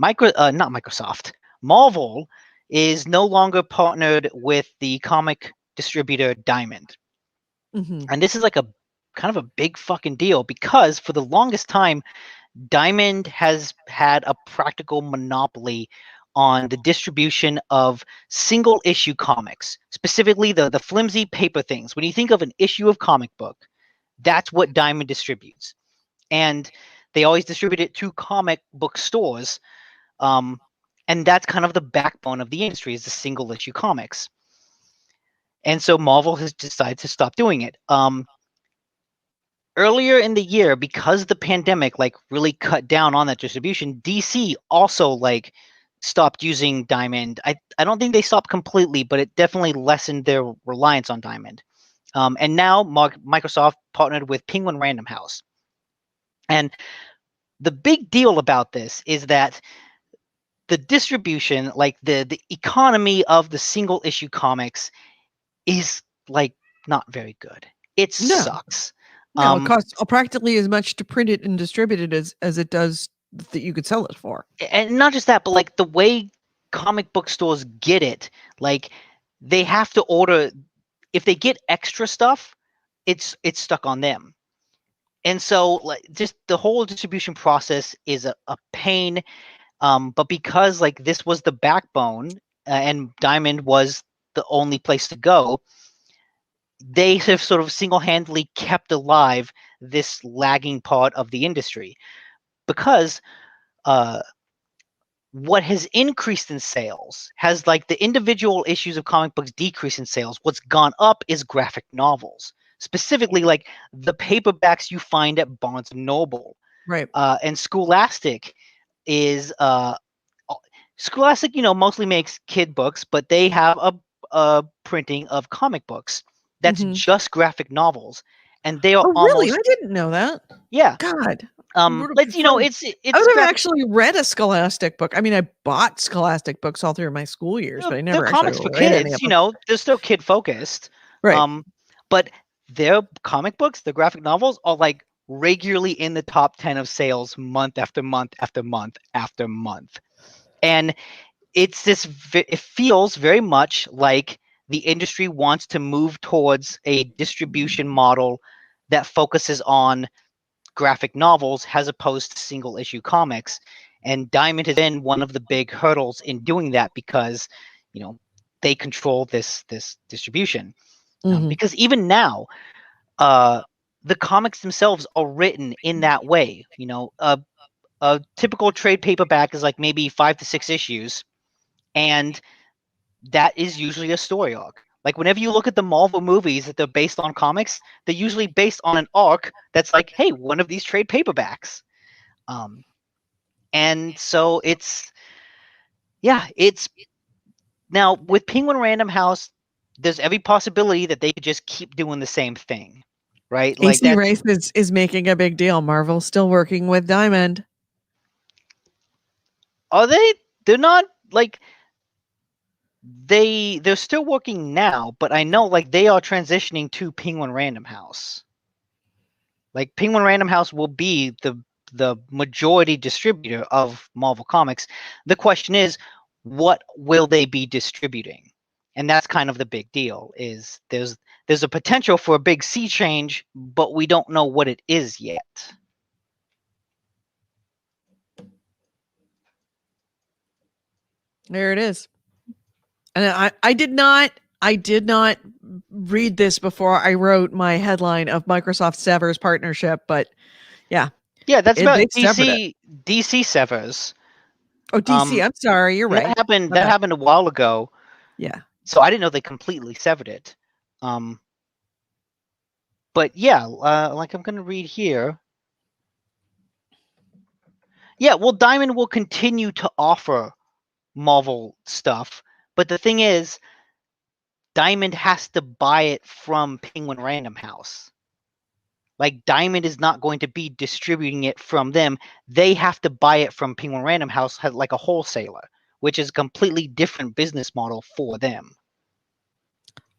Microsoft. Marvel is no longer partnered with the comic distributor Diamond. Mhm. And this is like a kind of a big fucking deal because for the longest time, Diamond has had a practical monopoly on the distribution of single issue comics, specifically the flimsy paper things. When you think of an issue of comic book, that's what Diamond distributes. And they always distribute it to comic book stores. And that's kind of the backbone of the industry is the single issue comics. And so Marvel has decided to stop doing it. Earlier in the year, because the pandemic like really cut down on that distribution, DC also like stopped using Diamond. I don't think they stopped completely, but it definitely lessened their reliance on Diamond. And now Microsoft partnered with Penguin Random House. And the big deal about this is that the distribution, like the economy of the single issue comics is like not very good. It No. sucks. No, it costs practically as much to print it and distribute it as it does that you could sell it for. And not just that, but like the way comic book stores get it, like they have to order. If they get extra stuff, it's stuck on them. And so like just the whole distribution process is a pain. But because like this was the backbone and Diamond was the only place to go, they have sort of single-handedly kept alive this lagging part of the industry. Because what has increased in sales has like the individual issues of comic books decrease in sales. What's gone up is graphic novels, specifically like the paperbacks you find at Barnes and Noble. Right. And Scholastic is Scholastic, mostly makes kid books, but they have a printing of comic books that's just graphic novels, and they are Oh, almost really? I didn't know that. yeah. God. It's I would have actually read a Scholastic book. I mean, I bought Scholastic books all through my school years, but I never they're actually comics for read any kids. of them. They're still kid focused. Right. But their comic books, the graphic novels, are like regularly in the top 10 of sales month after month after month after month, and it's this. It feels very much like the industry wants to move towards a distribution model that focuses on graphic novels as opposed to single issue comics. And Diamond has been one of the big hurdles in doing that because, they control this distribution. Because even now, the comics themselves are written in that way. A typical trade paperback is like maybe 5 to 6 issues, and that is usually a story arc. Like whenever you look at the Marvel movies that they're based on comics, they're usually based on an arc that's like, hey, one of these trade paperbacks. And so it's now with Penguin Random House, there's every possibility that they could just keep doing the same thing, right? Like AC Race is making a big deal. Marvel's still working with Diamond. Are they? They're not like they're still working now, but I know like they are transitioning to Penguin Random House. Like Penguin Random House will be the majority distributor of Marvel Comics. The question is, what will they be distributing? And that's kind of the big deal. Is there's a potential for a big sea change, but we don't know what it is yet. There it is. And I did not read this before I wrote my headline of Microsoft severs partnership, but yeah. Yeah, that's about DC severs. Oh, DC. I'm sorry, you're right. That happened a while ago. Yeah. So I didn't know they completely severed it. But yeah, like I'm gonna read here. Yeah, well, Diamond will continue to offer Marvel stuff, but the thing is, Diamond has to buy it from Penguin Random House. Like, Diamond is not going to be distributing it from them. They have to buy it from Penguin Random House like a wholesaler, which is a completely different business model for them.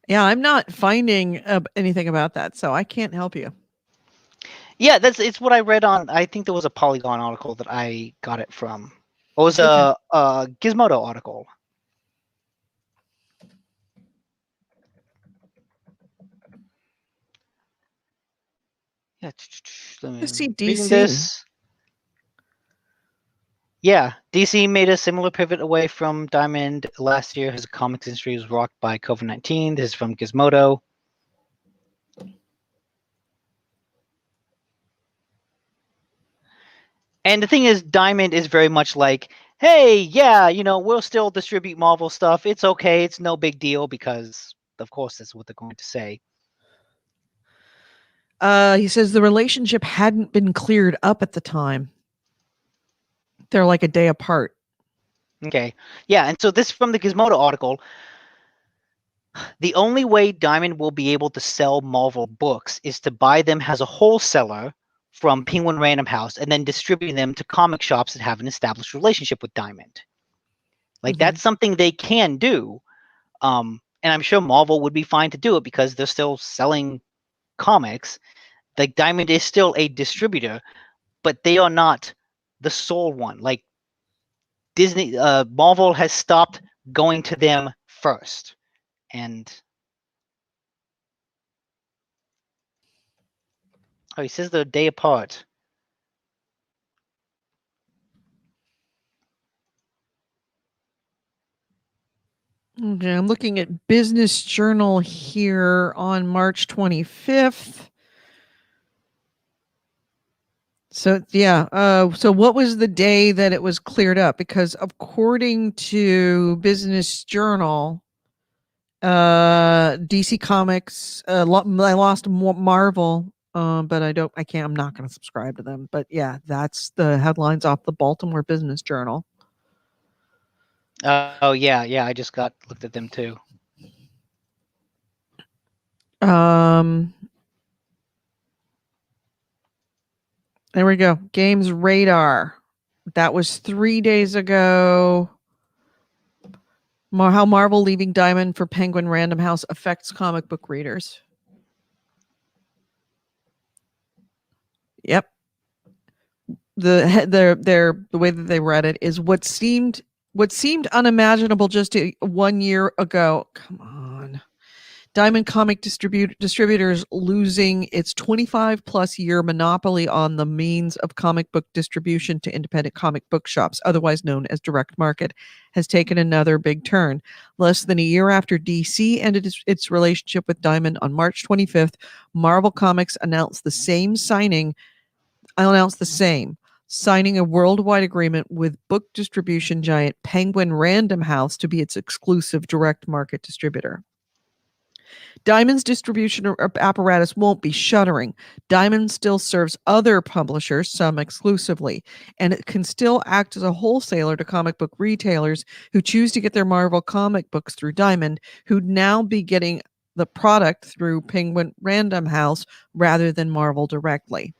Yeah, I'm not finding anything about that, so I can't help you. Yeah, it's what I read on. I think there was a Polygon article that I got it from. It was Okay. a Gizmodo article. Yeah, let me Let's see reading DC. this. Yeah, DC made a similar pivot away from Diamond last year. His comics industry was rocked by COVID-19. This is from Gizmodo. And the thing is, Diamond is very much like, hey, yeah, we'll still distribute Marvel stuff. It's okay. It's no big deal because, of course, that's what they're going to say. He says the relationship hadn't been cleared up at the time. They're like a day apart. Okay. Yeah, and so this from the Gizmodo article. The only way Diamond will be able to sell Marvel books is to buy them as a wholesaler from Penguin Random House and then distribute them to comic shops that have an established relationship with Diamond. Like, that's something they can do. And I'm sure Marvel would be fine to do it because they're still selling comics. Like, Diamond is still a distributor, but they are not the sole one. Like, Marvel has stopped going to them first. And he says they're a day apart. Okay, I'm looking at Business Journal here on March 25th. So yeah, so what was the day that it was cleared up? Because according to Business Journal, DC Comics, I lost Marvel, but I'm not going to subscribe to them. But yeah, that's the headlines off the Baltimore Business Journal. Oh yeah, I just looked at them too. There we go. Games Radar. That was 3 days ago. How Marvel leaving Diamond for Penguin Random House affects comic book readers. Yep. The way that they read it is what seemed unimaginable just 1 year ago. Come on. Diamond Comic Distributors losing its 25 plus year monopoly on the means of comic book distribution to independent comic book shops, otherwise known as direct market, has taken another big turn. Less than a year after DC ended its relationship with Diamond on March 25th, Marvel Comics announced the same, signing a worldwide agreement with book distribution giant Penguin Random House to be its exclusive direct market distributor. Diamond's distribution apparatus won't be shuttering. Diamond still serves other publishers, some exclusively, and it can still act as a wholesaler to comic book retailers who choose to get their Marvel comic books through Diamond, who'd now be getting the product through Penguin Random House rather than Marvel directly.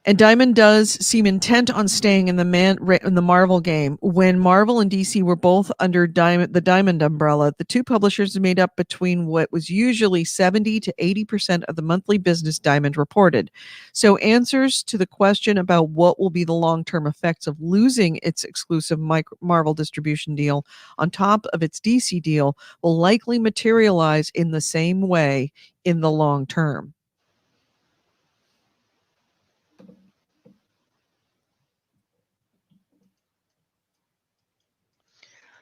And Diamond does seem intent on staying in the Marvel game. When Marvel and DC were both under the Diamond umbrella, the two publishers made up between what was usually 70 to 80% of the monthly business Diamond reported. So answers to the question about what will be the long-term effects of losing its exclusive Marvel distribution deal on top of its DC deal will likely materialize in the same way in the long term.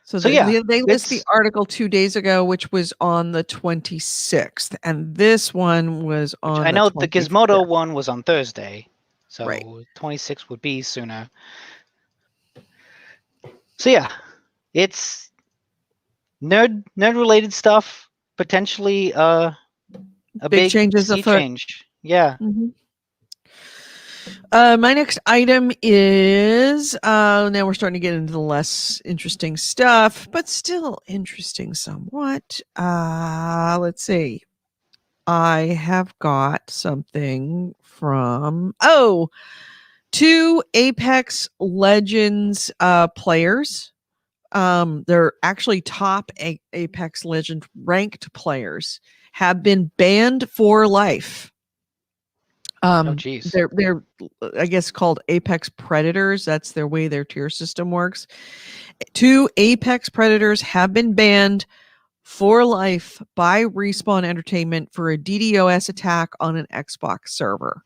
So they list the article 2 days ago, which was on the 26th, and this one was on. I know the Gizmodo one was on Thursday, so right. 26 would be sooner. So yeah, it's nerd related stuff. Potentially, A Big big changes sea afoot. change. Yeah. Mhm. My next item is now we're starting to get into the less interesting stuff, but still interesting somewhat. Let's see. I have got something from two Apex Legends players. They're actually top Apex Legend ranked players have been banned for life. Oh, geez. They're I guess called Apex Predators. That's their way their tier system works. Two Apex Predators have been banned for life by Respawn Entertainment for a DDoS attack on an Xbox server.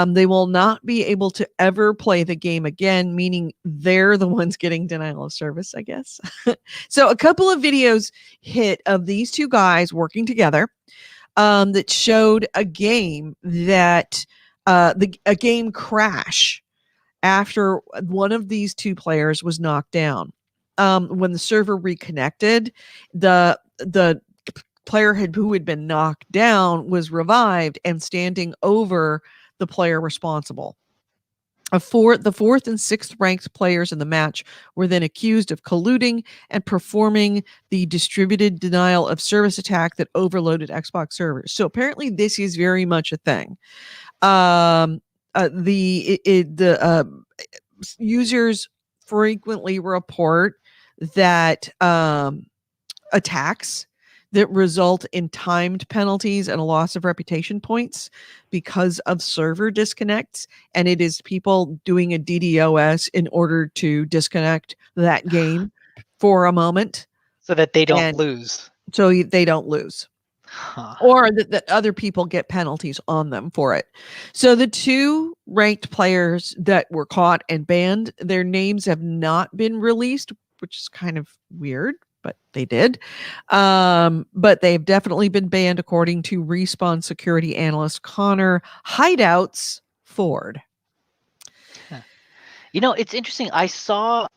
They will not be able to ever play the game again, meaning they're the ones getting denial of service, I guess. So a couple of videos hit of these two guys working together that showed a game that a game crash after one of these two players was knocked down. When the server reconnected, the player who had been knocked down was revived and standing over the player responsible. The fourth and sixth ranked players in the match were then accused of colluding and performing the distributed denial of service attack that overloaded Xbox servers. So apparently, this is very much a thing. Users frequently report that attacks that result in timed penalties and a loss of reputation points because of server disconnects. And it is people doing a DDoS in order to disconnect that game for a moment. So that they don't And lose. so they don't lose. Huh. Or that other people get penalties on them for it. So the two ranked players that were caught and banned, their names have not been released, which is kind of weird, but they did. But they've definitely been banned according to Respawn security analyst Connor Hideouts Ford. You know, it's interesting. I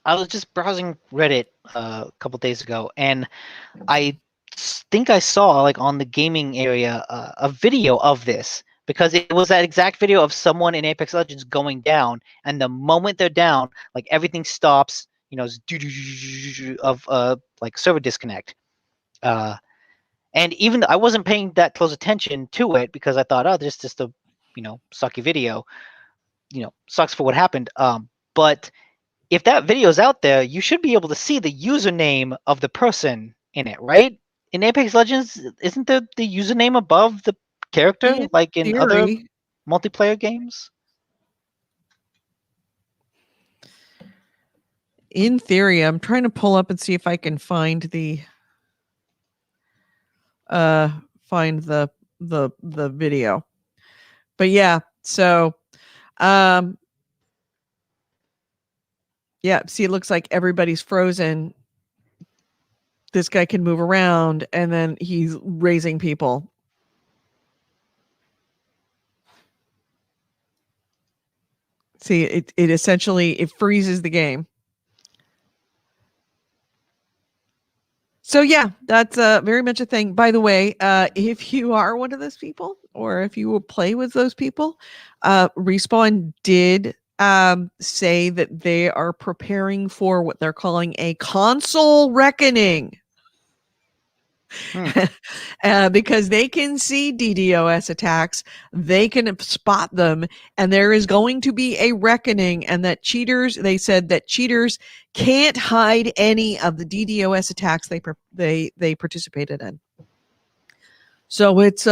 was just browsing Reddit a couple days ago, and I think I saw, like, on the gaming area, a video of this, because it was that exact video of someone in Apex Legends going down, and the moment they're down, like, everything stops. You know, of like server disconnect. And even though I wasn't paying that close attention to it because I thought, oh, this is just a sucky video. Sucks for what happened. But if that video is out there, you should be able to see the username of the person in it, right? In Apex Legends, isn't the username above the character, In like in other theory, multiplayer games? I'm trying to pull up and see if I can find the video. But yeah, so yeah, see, it looks like everybody's frozen. This guy can move around, and then he's raising people. See, it essentially it freezes the game. So yeah, that's very much a thing. By the way, if you are one of those people, or if you will play with those people, Respawn did say that they are preparing for what they're calling a console reckoning. Because they can see DDoS attacks, they can spot them, and there is going to be a reckoning. And that they said that cheaters can't hide any of the DDoS attacks they participated in. So it's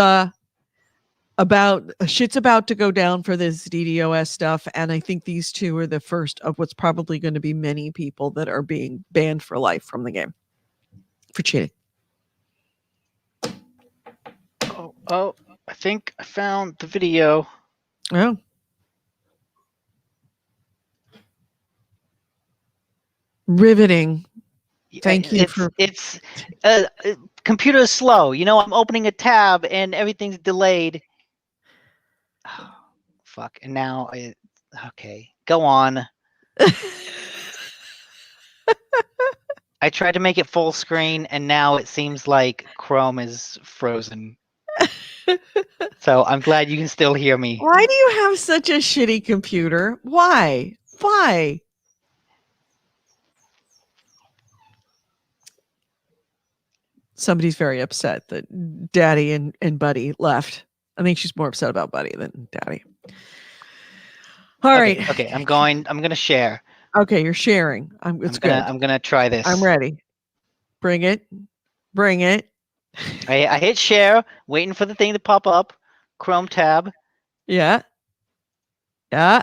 shit's about to go down for this DDoS stuff, and I think these two are the first of what's probably going to be many people that are being banned for life from the game for cheating. Oh, I think I found the video. Oh. Riveting. Thank you. It's computer is slow. I'm opening a tab and everything's delayed. Oh, fuck. And now okay, go on. I tried to make it full screen, and now it seems like Chrome is frozen. So I'm glad you can still hear me. Why do you have such a shitty computer? Why? Why? Somebody's very upset that Daddy and Buddy left. I think she's more upset about Buddy than Daddy. All Okay, right. okay, I'm gonna share. Okay, you're sharing. It's good. I'm gonna try this. I'm ready. Bring it. Bring it. I hit share, waiting for the thing to pop up. Chrome tab. Yeah. Yeah.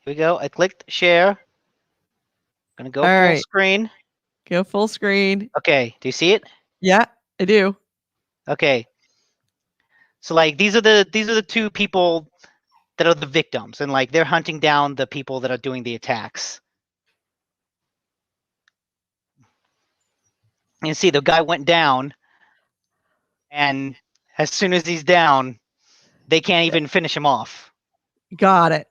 Here we go. I clicked share. Gonna go All full right. screen. Go full screen. Okay, do you see it? Yeah, I do. Okay. So like these are the two people that are the victims, and like they're hunting down the people that are doing the attacks. You see the guy went down, and as soon as he's down, they can't even finish him off. Got it.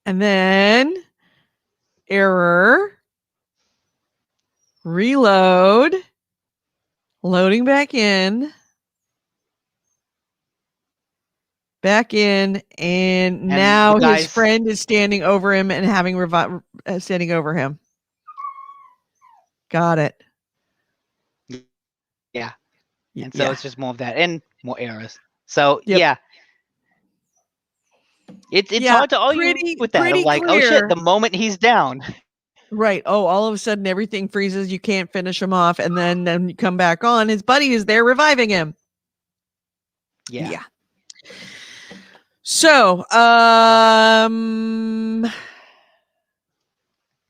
And then error. Reload. Loading back in. Back in, and now his friend is standing over him and having standing over him. Got it. Yeah. And so it's just more of that and more errors. So yeah. It's hard to argue with that. I'm like, oh shit, the moment he's down. Right. Oh, all of a sudden everything freezes. You can't finish him off. And then you come back on. His buddy is there reviving him. Yeah. So,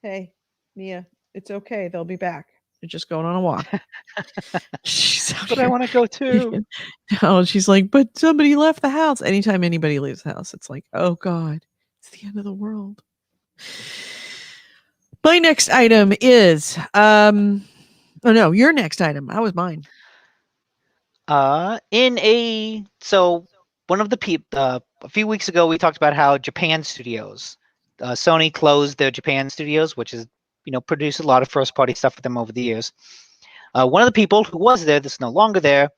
hey, Mia, it's okay. They'll be back. They're just going on a walk. But I want to go too. Oh, she's like, but somebody left the house. Anytime anybody leaves the house, it's like, oh God, it's the end of the world. My next item is, oh no, your next item. That was mine. So one of the people, a few weeks ago, we talked about how Japan studios, Sony closed their Japan studios, which is, produced a lot of first party stuff for them over the years. One of the people who was there, that's no longer there,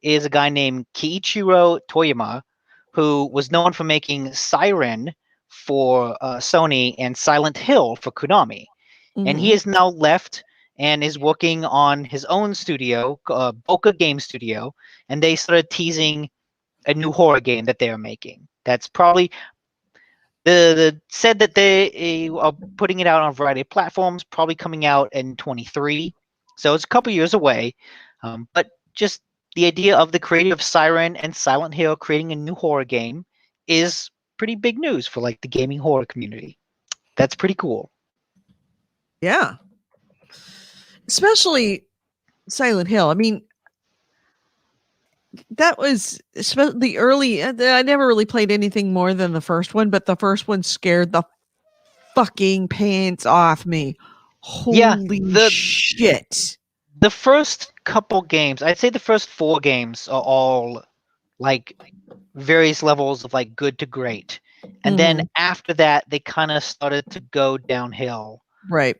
is a guy named Kiichiro Toyama, who was known for making Siren for Sony and Silent Hill for Konami. Mm-hmm. And he has now left and is working on his own studio, Boca Game Studio, and they started teasing a new horror game that they are making. That's probably said that they are putting it out on a variety of platforms, probably coming out in 2023. So it's a couple years away. But just the idea of the creator of Siren and Silent Hill creating a new horror game is pretty big news for like the gaming horror community. That's pretty cool. Yeah. Especially Silent Hill. I mean, that was the early, I never really played anything more than the first one, but the first one scared the fucking pants off me. Holy shit. The first couple games, I'd say the first 4 games are all like various levels of like good to great. And then after that, they kind of started to go downhill. Right.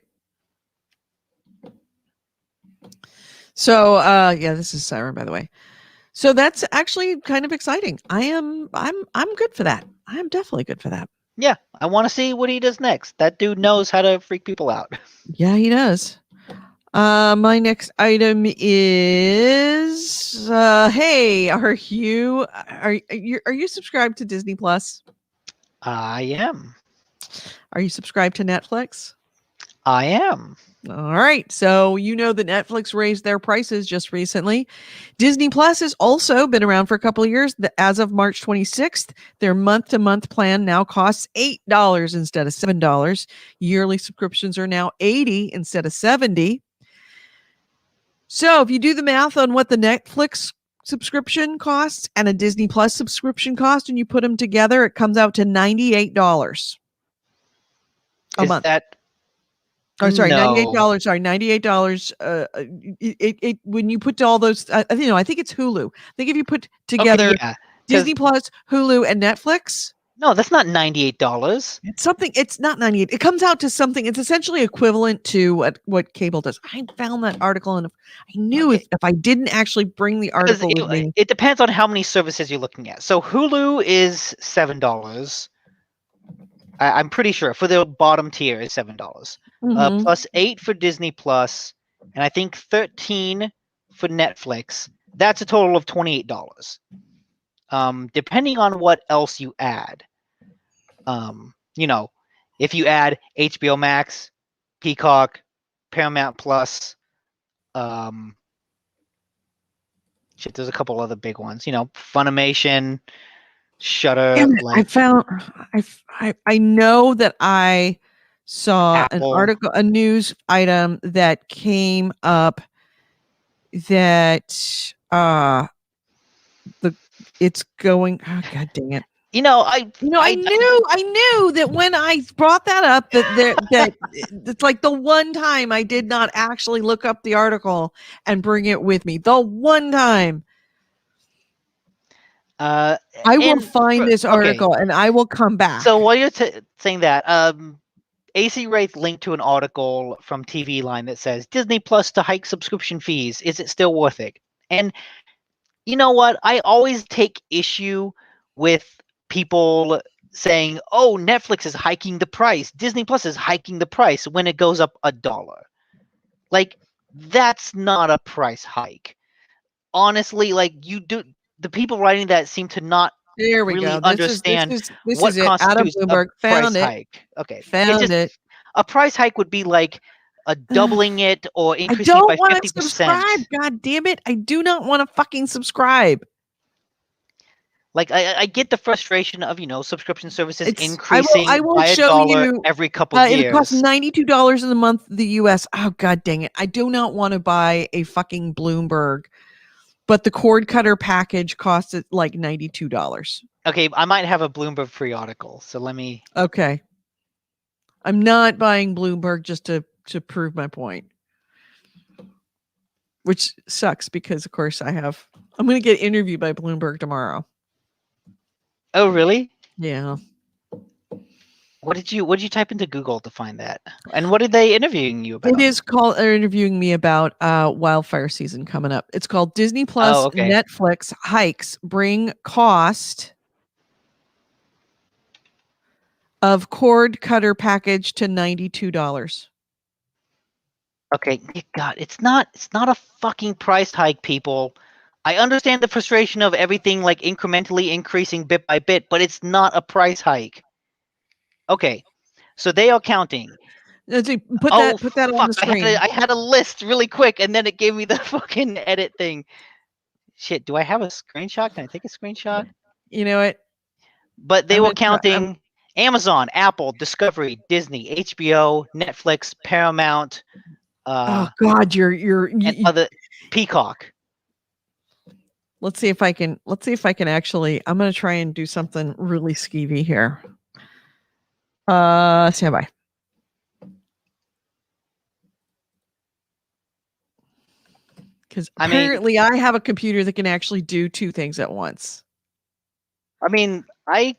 So, this is Siren, by the way. So that's actually kind of exciting. I'm good for that. I'm definitely good for that. Yeah, I want to see what he does next. That dude knows how to freak people out. Yeah, he does. My next item is hey, are you subscribed to Disney Plus? I am. Are you subscribed to Netflix? I am. All right. So you know that Netflix raised their prices just recently. Disney Plus has also been around for a couple of years. As of March 26th, their month-to-month plan now costs $8 instead of $7. Yearly subscriptions are now $80 instead of $70. So if you do the math on what the Netflix subscription costs and a Disney Plus subscription cost, and you put them together, it comes out to $98 a month. $98. Sorry, $98. It when you put all those, I think it's Hulu. I think if you put together Disney Plus, Hulu, and Netflix, No, that's not $98. It's something. It's not 98. It comes out to something. It's essentially equivalent to what cable does. I found that article, and I knew Okay. if I didn't actually bring the Because article with me, it depends on how many services you're looking at. So Hulu is $7. I'm pretty sure for the bottom tier is $7. Mhm. Plus 8 for Disney Plus, and I think 13 for Netflix. That's a total of $28. Depending on what else you add. You know, if you add HBO Max, Peacock, Paramount Plus, shit, there's a couple other big ones. You know, Funimation, Shudder. Damn it, I Like found. I know that I saw an Apple. article, a news item that came up that it's going. Oh, God dang it. You know, I knew that when I brought that up, that it's like the one time I did not actually look up the article and bring it with me. The one time I will find this article and I will come back. So while you're saying that, AC Wraith linked to an article from TV Line that says Disney Plus to hike subscription fees. Is it still worth it? And you know what? I always take issue with people saying, "Oh, Netflix is hiking the price. Disney Plus is hiking the price when it goes up $1." Like that's not a price hike. Honestly, like the people writing that seem to not There we really go. understand This what is it. Out of constitutes a Bloomberg. price Found it. hike. Okay. Found it. A price hike would be like a doubling it or I increasing it by don't want to 50%. subscribe. God damn it. I do not want to fucking subscribe. Like I get the frustration of, subscription services I increasing will by show $1 you every couple years. It costs $92 in the month the US. Oh, God dang it. I do not want to buy a fucking Bloomberg, but the cord cutter package costs it like $92. Okay, I might have a Bloomberg free article, so let me. Okay. I'm not buying Bloomberg just to prove my point. Which sucks because, of course, I'm going to get interviewed by Bloomberg tomorrow. Oh, really? Yeah. What did you type into Google to find that? And what are they interviewing you about? It is called, they're interviewing me about wildfire season coming up. It's called Disney Plus Netflix hikes bring cost of cord cutter package to $92. Okay, God, it's not a fucking price hike, people. I understand the frustration of everything like incrementally increasing bit by bit, but it's not a price hike. Okay, so they are counting. Put that on the screen. I had a list really quick, and then it gave me the fucking edit thing. Shit, do I have a screenshot? Can I take a screenshot? You know what? But they were counting Amazon, Apple, Discovery, Disney, HBO, Netflix, Paramount. Oh God, and other Peacock. Let's see if I can actually. I'm going to try and do something really skeevy here. Stand by. Because apparently I have a computer that can actually do two things at once. I mean, I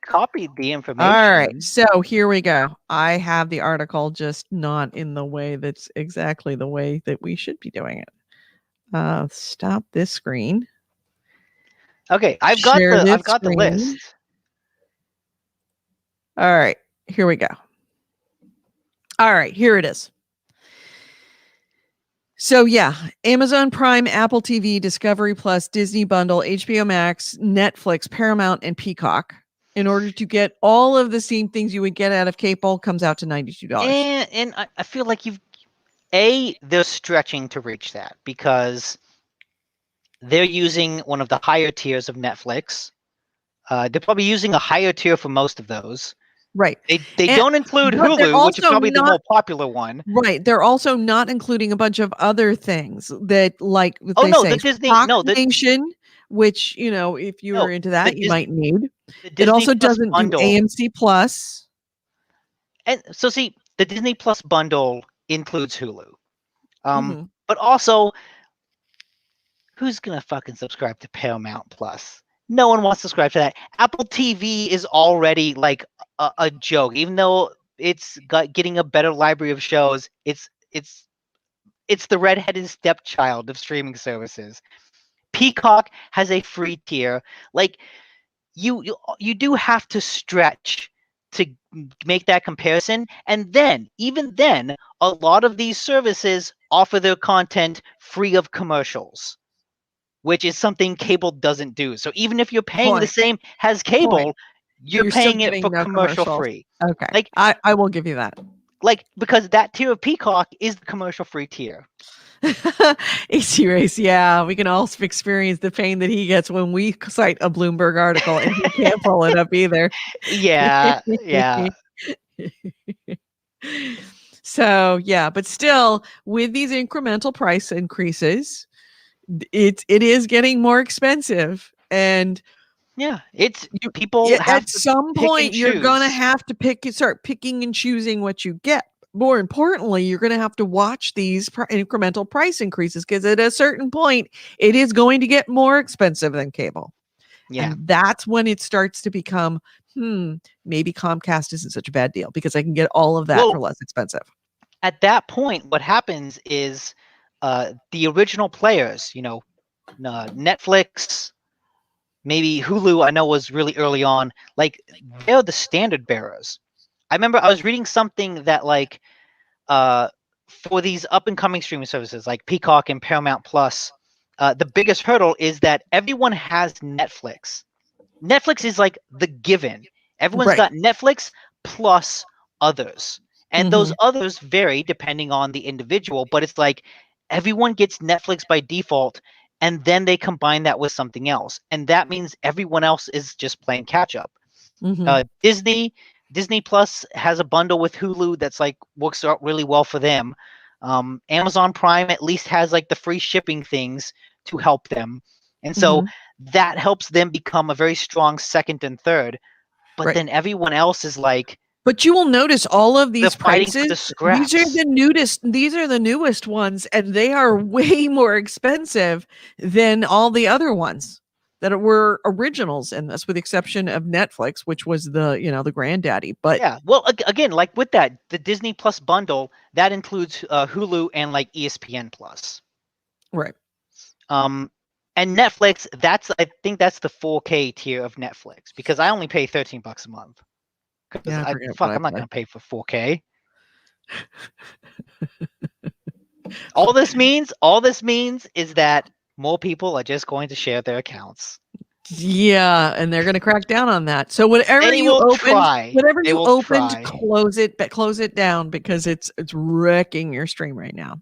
copied the information. All right, so here we go. I have the article, just not in the way that's exactly the way that we should be doing it. Stop this screen. Okay, I've got the list. All right, here we go. All right, here it is. So yeah, Amazon Prime, Apple TV, Discovery Plus, Disney Bundle, HBO Max, Netflix, Paramount, and Peacock. In order to get all of the same things you would get out of cable, comes out to $92. And I feel like they're stretching to reach that because they're using one of the higher tiers of Netflix. They're probably using a higher tier for most of those. Right. They don't include Hulu, which is probably the more popular one. Right. They're also not including a bunch of other things that, like, the Disney, Nation, which, if you were into that, you might need. It also doesn't do AMC Plus. And so, see, the Disney Plus bundle includes Hulu. But also, who's gonna fucking subscribe to Paramount Plus? No one wants to subscribe to that. Apple TV is already like a joke, even though it's getting a better library of shows. It's the redheaded stepchild of streaming services. Peacock has a free tier. Like you do have to stretch to make that comparison, and then even then, a lot of these services offer their content free of commercials, which is something cable doesn't do. So even if you're paying the Point. same as cable, Point. you're still paying it getting for no commercial commercials. free. Okay. Like- I will give you that. Like, because that tier of Peacock is the commercial free tier. AC Race, yeah, we can all experience the pain that he gets when we cite a Bloomberg article and he can't pull it up either. Yeah, yeah. So yeah, but still, with these incremental price increases, it is getting more expensive, and Yeah, it's people have at to some pick and point you're gonna choose. have to start picking and choosing what you get. More importantly, you're going to have to watch these incremental price increases, because at a certain point, it is going to get more expensive than cable. Yeah, And that's when it starts to become, maybe Comcast isn't such a bad deal because I can get all of that for less expensive. At that point, what happens is the original players, Netflix, maybe Hulu, I know was really early on, like they're the standard bearers. I remember I was reading something that like for these up and coming streaming services like Peacock and Paramount Plus, the biggest hurdle is that everyone has Netflix. Netflix is like the given. Everyone's got Netflix plus others. And those others vary depending on the individual, but it's like everyone gets Netflix by default, and then they combine that with something else. And that means everyone else is just playing catch up. Disney Plus has a bundle with Hulu that's like works out really well for them. Amazon Prime at least has like the free shipping things to help them. And so that helps them become a very strong second and third. But then everyone else is like, but you will notice all of these prices. These are the newest ones, and they are way more expensive than all the other ones that were originals in this, with the exception of Netflix, which was the granddaddy. But yeah, well, again, like with that, the Disney Plus bundle that includes Hulu and like ESPN Plus, right? And Netflix, I think that's the 4K tier of Netflix, because I only pay $13 a month. Yeah, I'm not gonna pay for 4K. All this means is that more people are just going to share their accounts. Yeah, and they're going to crack down on that. So whatever you opened, close it down, because it's wrecking your stream right now.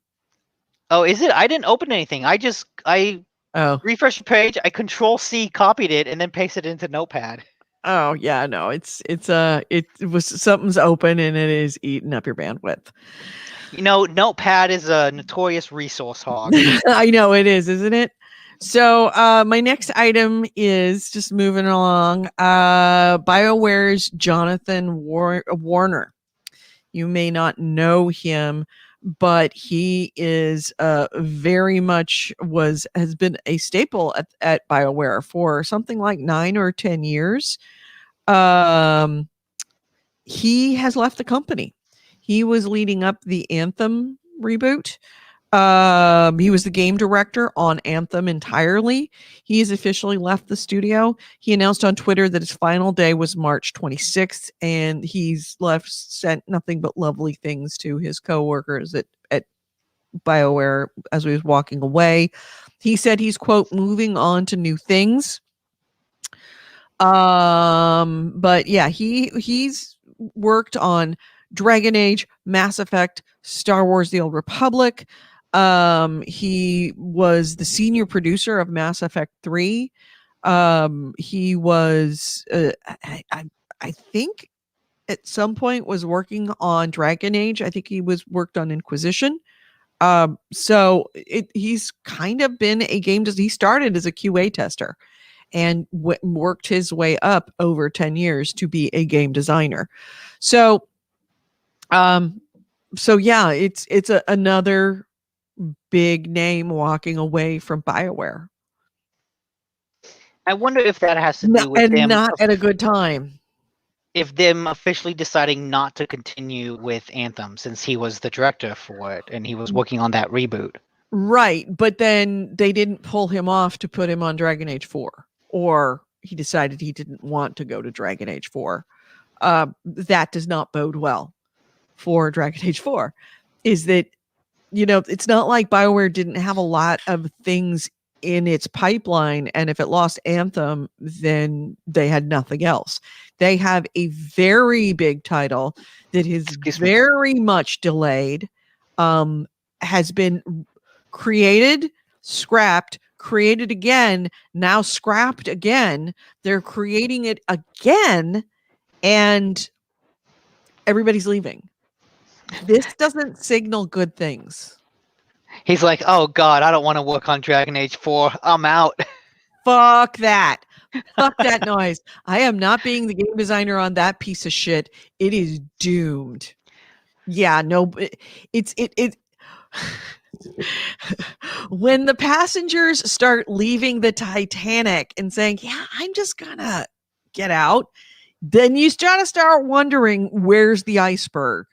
Oh, is it? I didn't open anything. I refreshed the page. I Control-C copied it and then pasted it into Notepad. Oh yeah, no, it was something's open and it is eating up your bandwidth. Notepad is a notorious resource hog. I know it is, isn't it? So my next item is just moving along. BioWare's Jonathan Warner. You may not know him, but he is very much has been a staple at BioWare for something like 9 or 10 years. He has left the company. He was leading up the Anthem reboot. He was the game director on Anthem entirely. He has officially left the studio. He announced on Twitter that his final day was March 26th, and he's sent nothing but lovely things to his coworkers at BioWare as he was walking away. He said he's, quote, moving on to new things. But yeah, he's worked on Dragon Age, Mass Effect, Star Wars: The Old Republic. He was the senior producer of Mass Effect 3. He was, I think, at some point was working on Dragon Age. I think he worked on Inquisition. So he's kind of been a game designer. He started as a QA tester and worked his way up over 10 years to be a game designer. So yeah, it's another big name walking away from BioWare. I wonder if that has to do with and them, not at a good time. if them officially deciding not to continue with Anthem since he was the director for it and he was working on that reboot. Right, but then they didn't pull him off to put him on Dragon Age 4, or he decided he didn't want to go to Dragon Age 4. That does not bode well for Dragon Age 4. Is that, it's not like BioWare didn't have a lot of things in its pipeline, and if it lost Anthem, then they had nothing else. They have a very big title that is very much delayed, has been created, scrapped, created again, now scrapped again. They're creating it again, and everybody's leaving. This doesn't signal good things. He's like, oh God, I don't want to work on Dragon Age 4. I'm out. Fuck that. Fuck that noise. I am not being the game designer on that piece of shit. It is doomed. Yeah, no, it when the passengers start leaving the Titanic and saying, yeah, I'm just gonna get out, then you gotta start wondering, where's the iceberg?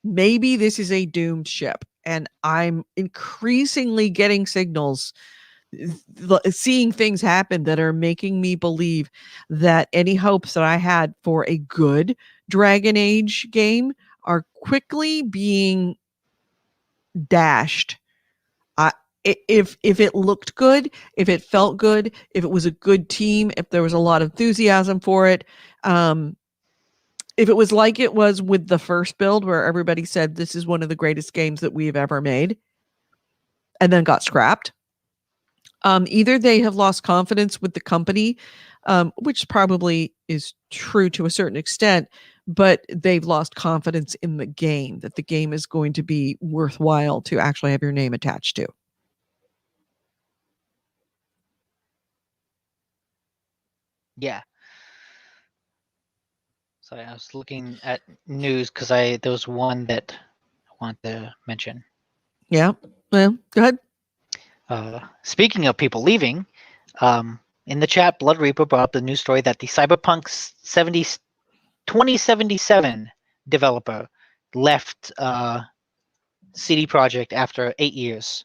Maybe this is a doomed ship. And I'm increasingly getting signals, seeing things happen that are making me believe that any hopes that I had for a good Dragon Age game are quickly being dashed. If it looked good, if it felt good, if it was a good team, if there was a lot of enthusiasm for it, if it was like it was with the first build where everybody said this is one of the greatest games that we've ever made and then got scrapped, either they have lost confidence with the company, which probably is true to a certain extent, but they've lost confidence in the game, that the game is going to be worthwhile to actually have your name attached to. Yeah. Sorry, I was looking at news because there was one that I wanted to mention. Yeah. Well, go ahead. Speaking of people leaving, in the chat, Blood Reaper brought up the news story that the Cyberpunk 2077 developer left CD Projekt after 8 years.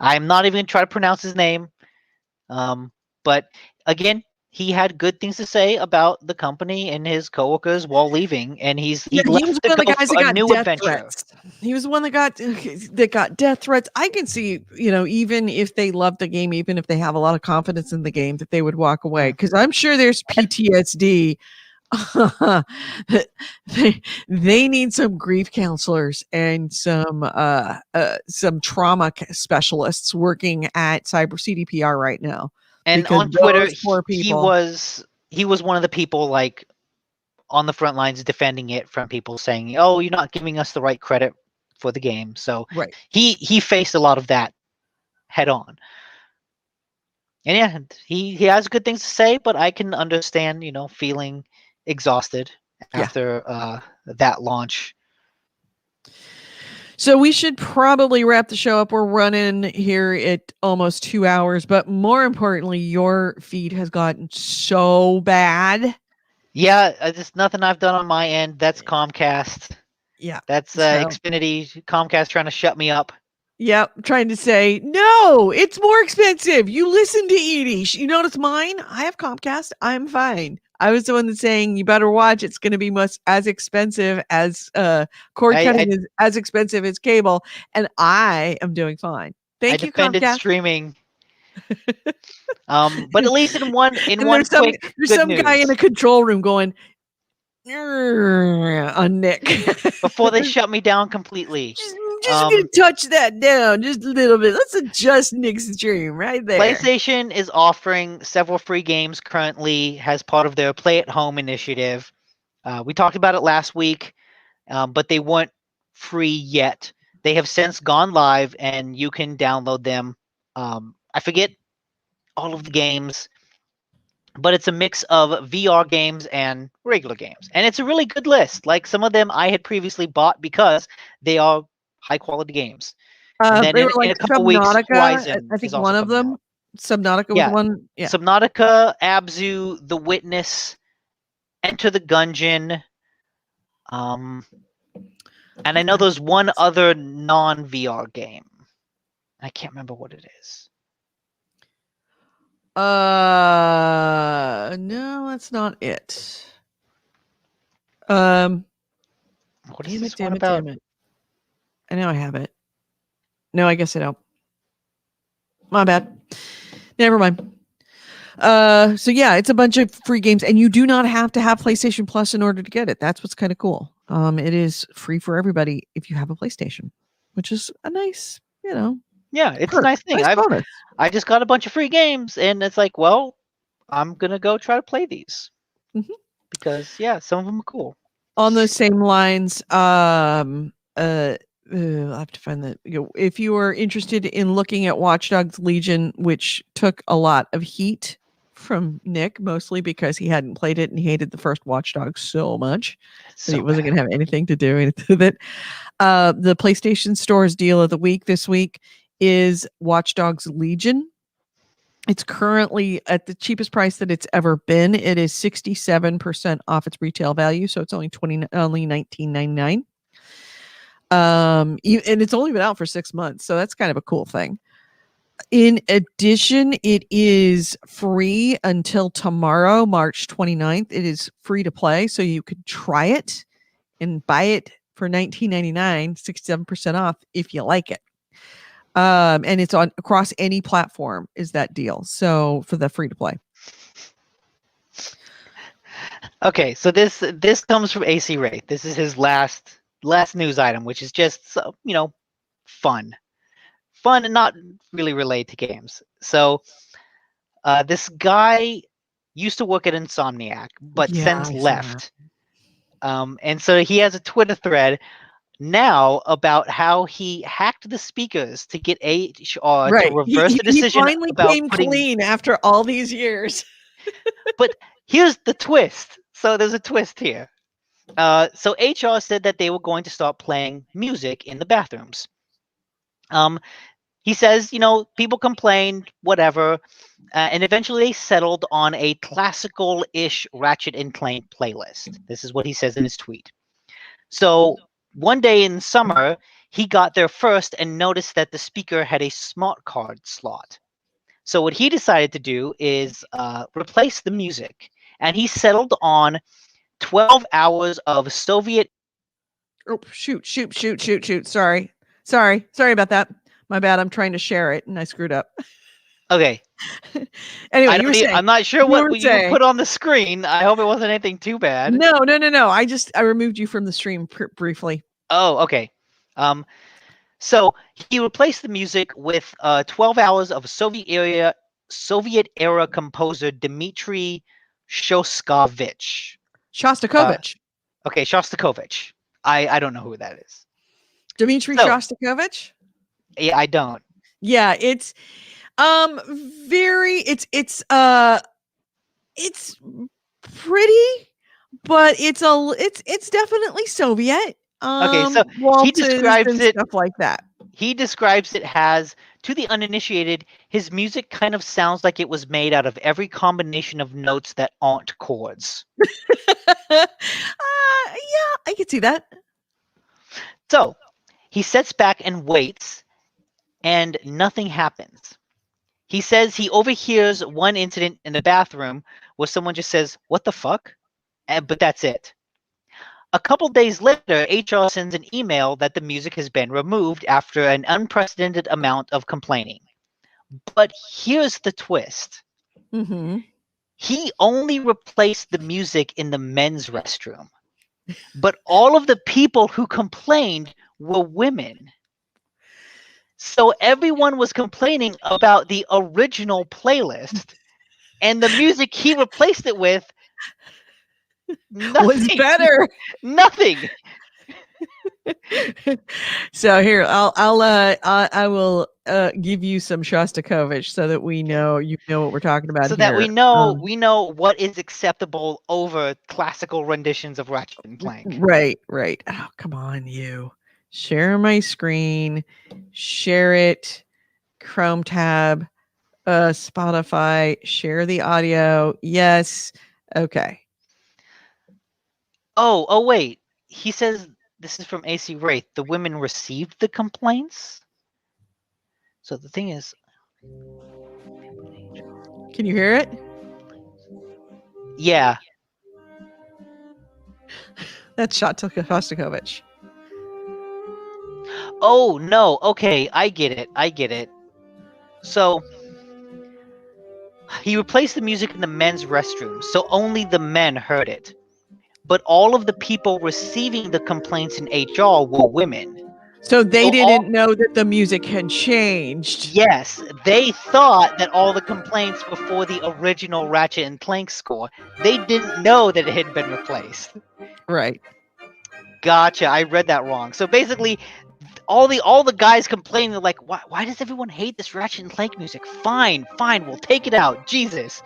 I'm not even going to try to pronounce his name, but again, he had good things to say about the company and his coworkers while leaving, and he he left was to one of the go guys for that a got new death adventure. threats. He was the one that got death threats. I can see, even if they love the game, even if they have a lot of confidence in the game, that they would walk away, because I'm sure there's PTSD. they need some grief counselors and some trauma specialists working at Cyber CDPR right now. And because on Twitter, poor people, he was one of the people like on the front lines defending it from people saying, "Oh, you're not giving us the right credit for the game." So right. he faced a lot of that head on. And yeah, he has good things to say, but I can understand, feeling exhausted after that launch. So we should probably wrap the show up. We're running here at almost 2 hours, but more importantly, your feed has gotten so bad. Yeah, just nothing I've done on my end. That's Comcast. Yeah. That's Xfinity, Comcast trying to shut me up. Yep, trying to say, no, it's more expensive. You listen to Edie. You notice mine? I have Comcast. I'm fine. I was the one that's saying, you better watch. It's going to be as expensive as cord cutting is as expensive as cable. And I am doing fine. Thank you, defended Comcast. Streaming. But at least in one there's some guy in a control room going on Nick before they shut me down completely. Just gonna touch that down just a little bit. Let's adjust Nick's stream right there. PlayStation is offering several free games currently as part of their Play at Home initiative. We talked about it last week, but they weren't free yet. They have since gone live, and you can download them. I forget all of the games, but it's a mix of VR games and regular games. And it's a really good list. Like some of them I had previously bought because they are high quality games. And then they were like in a couple weeks, Horizon I think is also one of them out. Subnautica was Yeah. one. Yeah. Subnautica, Abzu, The Witness, Enter the Gungeon. And I know there's one other non-VR game. I can't remember what it is. No, that's not it. What is Damn this it, damn one it, about? damn it. I know I have it. No, I guess I don't. My bad. Never mind. So yeah, it's a bunch of free games, and you do not have to have PlayStation Plus in order to get it. That's what's kind of cool. It is free for everybody if you have a PlayStation, which is a nice, Yeah, it's a perk, nice thing. nice bonus. I just got a bunch of free games, and it's like, well, I'm gonna go try to play these because yeah, some of them are cool. On those same lines, I'll have to find that. If you are interested in looking at Watchdogs Legion, which took a lot of heat from Nick, mostly because he hadn't played it and he hated the first Watchdog so much that he wasn't going to have anything to do with it. The PlayStation Store's deal of the week this week is Watchdogs Legion. It's currently at the cheapest price that it's ever been. It is 67% off its retail value, so it's only $19.99. And it's only been out for 6 months, so that's kind of a cool thing. In addition, it is free until tomorrow, March 29th. It is free to play, so you could try it and buy it for $19.99, 67% off if you like it. And it's on across any platform is that deal. So for the free to play. Okay, so this comes from AC Wraith. This is his last news item, which is just fun and not really related to games. So this guy used to work at Insomniac, but since left. And so he has a Twitter thread now about how he hacked the speakers to get HR to reverse the decision. He finally came clean after all these years. But here's the twist. So there's a twist here. So HR said that they were going to start playing music in the bathrooms. He says, people complained, whatever, and eventually they settled on a classical-ish Ratchet and Clank playlist. This is what he says in his tweet. So one day in summer, he got there first and noticed that the speaker had a smart card slot. So what he decided to do is replace the music, and he settled on 12 hours of Soviet. Oh, shoot. Sorry about that. My bad. I'm trying to share it and I screwed up. Okay. Anyway, I'm not sure what you put on the screen. I hope it wasn't anything too bad. No. I removed you from the stream briefly. Oh, okay. So he replaced the music with 12 hours of Soviet era composer Dmitry Shostakovich. Okay, Shostakovich. I don't know who that is. Dmitry Shostakovich? Yeah, I don't. Yeah, it's it's pretty, but it's definitely Soviet. Okay, so he describes it stuff like that. He describes it as, to the uninitiated, his music kind of sounds like it was made out of every combination of notes that aren't chords. Yeah, I can see that. So he sits back and waits, and nothing happens. He says he overhears one incident in the bathroom where someone just says, "What the fuck?" But that's it. A couple days later, HR sends an email that the music has been removed after an unprecedented amount of complaining. But here's the twist. Mm-hmm. He only replaced the music in the men's restroom. But all of the people who complained were women. So everyone was complaining about the original playlist, and the music he replaced it with was better. Nothing. So here, I will give you some Shostakovich so that we know what we're talking about. So that we know what is acceptable over classical renditions of Ratchet and Clank. Right. Oh, come on, you. Share my screen. Share it. Chrome tab. Spotify, share the audio. Yes. Okay. Oh, wait. He says this is from AC Wraith. The women received the complaints. So the thing is, Can you hear it? yeah. That's Shostakovich. Oh no. Okay, I get it. So he replaced the music in the men's restroom, so only the men heard it. But all of the people receiving the complaints in HR were women. So they So didn't know that the music had changed. Yes, they thought that all the complaints were for the original Ratchet and Clank score. They didn't know that it had been replaced. Right. Gotcha, I read that wrong. So basically, all the guys complaining, they're like, why does everyone hate this Ratchet and Clank music? Fine, we'll take it out. Jesus.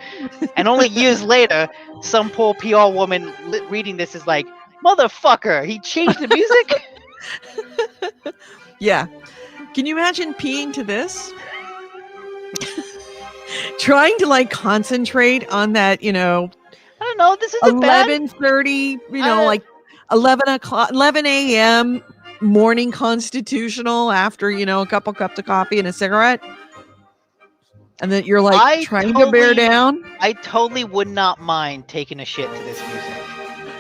And only years later, some poor PR woman reading this is like, motherfucker, he changed the music? Yeah. Can you imagine peeing to this? Trying to like concentrate on that, I don't know, this isn't bad. 11:30, like 11 o'clock, 11 a.m. morning constitutional after, a couple cups of coffee and a cigarette. And then you're like trying to bear down. I totally would not mind taking a shit to this music.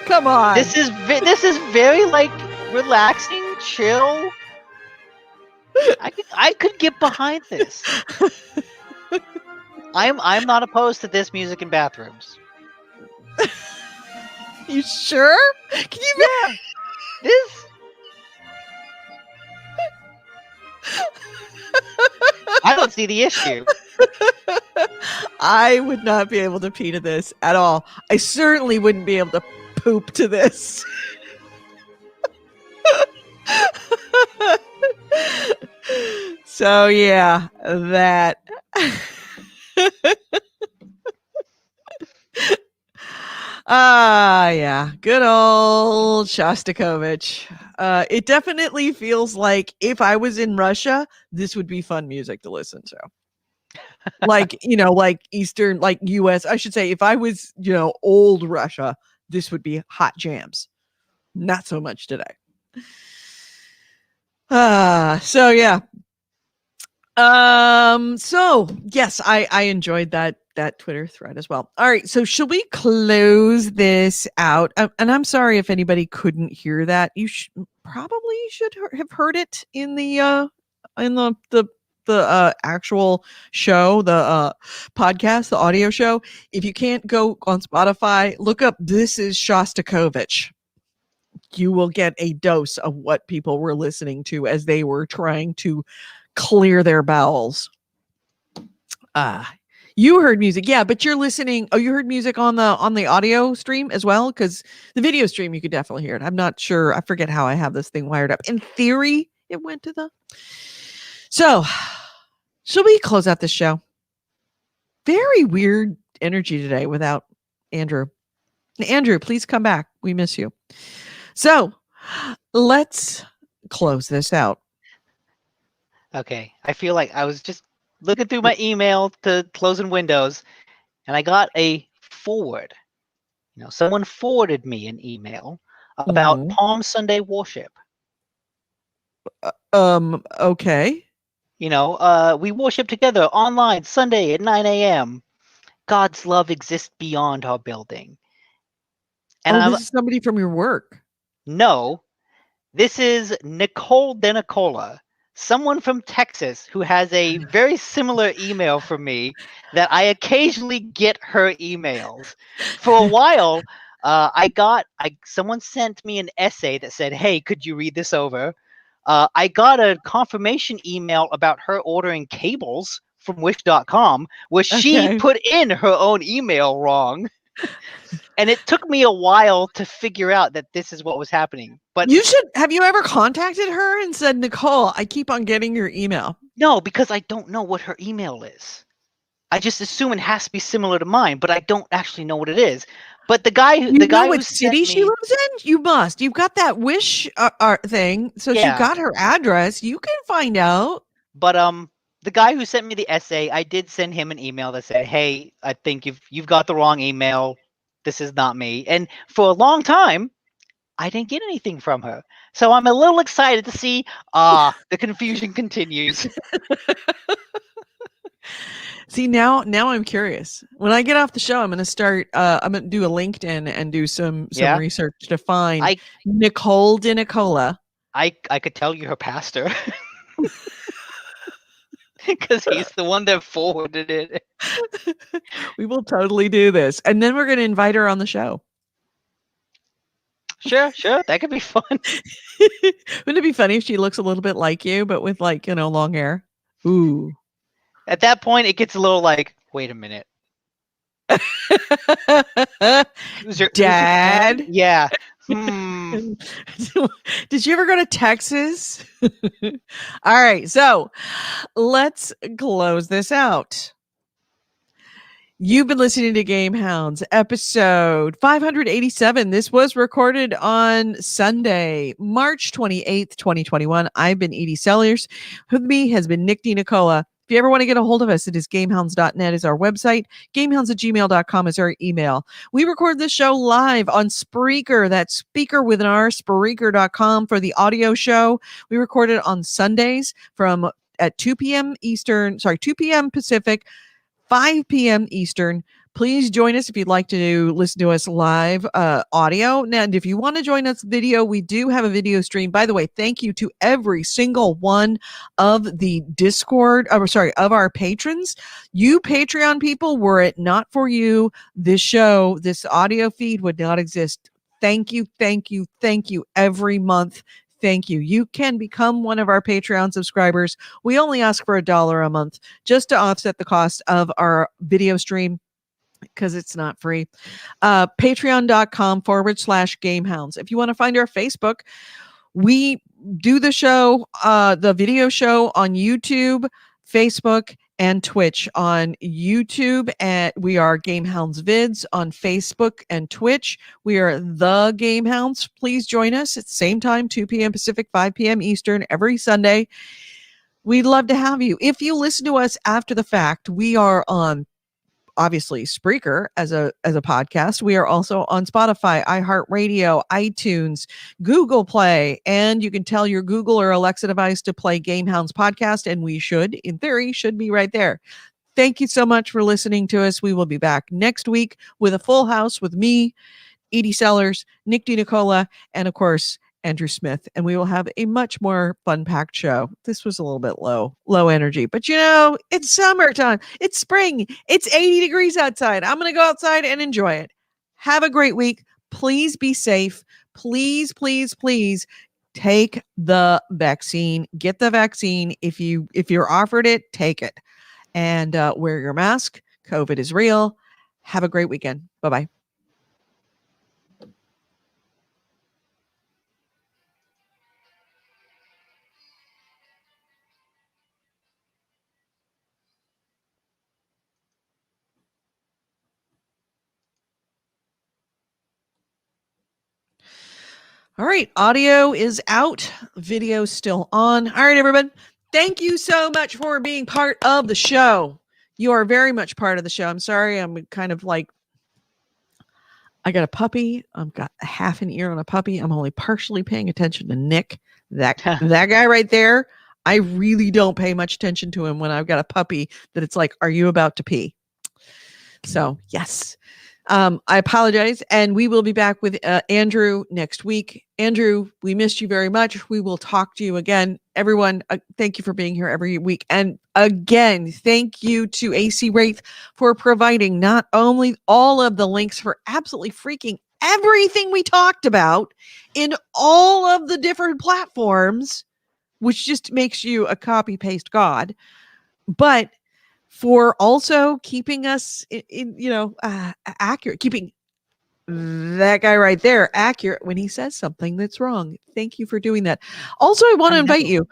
Come on. This is very like relaxing, chill. I could get behind this. I'm not opposed to this music in bathrooms. You sure? Can you? Yeah. This. I don't see the issue. I would not be able to pee to this at all. I certainly wouldn't be able to poop to this. So yeah, that. Yeah, good old Shostakovich. It definitely feels like if I was in Russia, this would be fun music to listen to. Like, like Eastern, like US, I should say, if I was, old Russia, this would be hot jams. Not so much today. So yeah. So yes, I enjoyed that Twitter thread as well. All right, so should we close this out? And I'm sorry if anybody couldn't hear that. You probably should have heard it in the actual show, the podcast, the audio show. If you can't go on Spotify, look up This is Shostakovich. You will get a dose of what people were listening to as they were trying to clear their bowels. You heard music, yeah, but you're listening. Oh, you heard music on the audio stream as well, because the video stream you could definitely hear it. I'm not sure. I forget how I have this thing wired up. In theory, it went to the. So, should we close out this show? Very weird energy today without Andrew. Andrew, please come back. We miss you. So, let's close this out. Okay, I feel like I was just looking through my email to closing Windows, and I got a forward. Someone forwarded me an email about Palm Sunday worship. Okay. We worship together online Sunday at 9 a.m. God's love exists beyond our building. And this is somebody from your work. No, this is Nicole DeNicola, someone from Texas who has a very similar email from me that I occasionally get her emails. For a while, someone sent me an essay that said, "Hey, could you read this over?" I got a confirmation email about her ordering cables from Wish.com, where she put in her own email wrong. And it took me a while to figure out that this is what was happening. But have you ever contacted her and said, Nicole, I keep on getting your email? No, because I don't know what her email is. I just assume it has to be similar to mine, but I don't actually know what it is. But the guy who what city she lives in? You must. You've got that Wish thing, so she got her address. You can find out. But the guy who sent me the essay, I did send him an email that said, "Hey, I think you've got the wrong email. This is not me." And for a long time, I didn't get anything from her. So I'm a little excited to see. The confusion continues. See, now I'm curious. When I get off the show, I'm gonna start. I'm gonna do a LinkedIn and do some Yeah. research to find I Nicole DeNicola. I could tell you her pastor. Because he's the one that forwarded it. We will totally do this, and then we're gonna invite her on the show. Sure, that could be fun. Wouldn't it be funny if she looks a little bit like you, but with like long hair? Ooh. At that point, it gets a little like, wait a minute. Who's your Dad? Yeah. Did you ever go to Texas? All right, so let's close this out. You've been listening to GameHounds, episode 587. This was recorded on Sunday, March 28th, 2021. I've been Edie Sellers. With me has been Nick DeNicola. If you ever want to get a hold of us, it is gamehounds.net is our website. Gamehounds@gmail.com is our email. We record this show live on Spreaker. That's speaker with an R, Spreaker.com for the audio show. We record it on Sundays at 2 p.m. Pacific, 5 p.m. Eastern. Please join us if you'd like to listen to us live audio. Now, and if you want to join us video, we do have a video stream. By the way, thank you to every single one of the Discord, of our patrons. You Patreon people, were it not for you, this audio feed would not exist. Thank you, thank you, thank you every month. Thank you. You can become one of our Patreon subscribers. We only ask for $1 a month just to offset the cost of our video stream, because it's not free. Patreon.com/GameHounds. If you want to find our Facebook, we do the show, the video show on YouTube, Facebook, and Twitch. On YouTube, and we are GameHounds Vids. On Facebook and Twitch, we are the GameHounds. Please join us at the same time, 2 p.m. Pacific, 5 p.m. Eastern, every Sunday. We'd love to have you. If you listen to us after the fact, we are on obviously Spreaker as a podcast. We are also on Spotify, iHeartRadio, iTunes, Google Play, and you can tell your Google or Alexa device to play GameHounds podcast, and we in theory, should be right there. Thank you so much for listening to us. We will be back next week with a full house with me, Edie Sellers, Nick DeNicola, and of course, Andrew Smith, and we will have a much more fun-packed show. This was a little bit low energy, but it's summertime, it's spring, it's 80 degrees outside. I'm going to go outside and enjoy it. Have a great week. Please be safe. Please, please, please take the vaccine. Get the vaccine. If you're offered it, take it, and wear your mask. COVID is real. Have a great weekend. Bye-bye. All right, audio is out, video still on. All right, everyone, thank you so much for being part of the show. You are very much part of the show. I'm sorry, I'm kind of like, I got a puppy. I've got a half an ear on a puppy. I'm only partially paying attention to Nick. That guy right there, I really don't pay much attention to him when I've got a puppy that it's like, are you about to pee? So, yes. I apologize, and we will be back with Andrew next week. Andrew, we missed you very much. We will talk to you again. Everyone, thank you for being here every week. And again, thank you to AC Wraith for providing not only all of the links for absolutely freaking everything we talked about in all of the different platforms, which just makes you a copy-paste god, but for also keeping us accurate, keeping that guy right there accurate when he says something that's wrong. Thank you for doing that. Also, I want to invite you.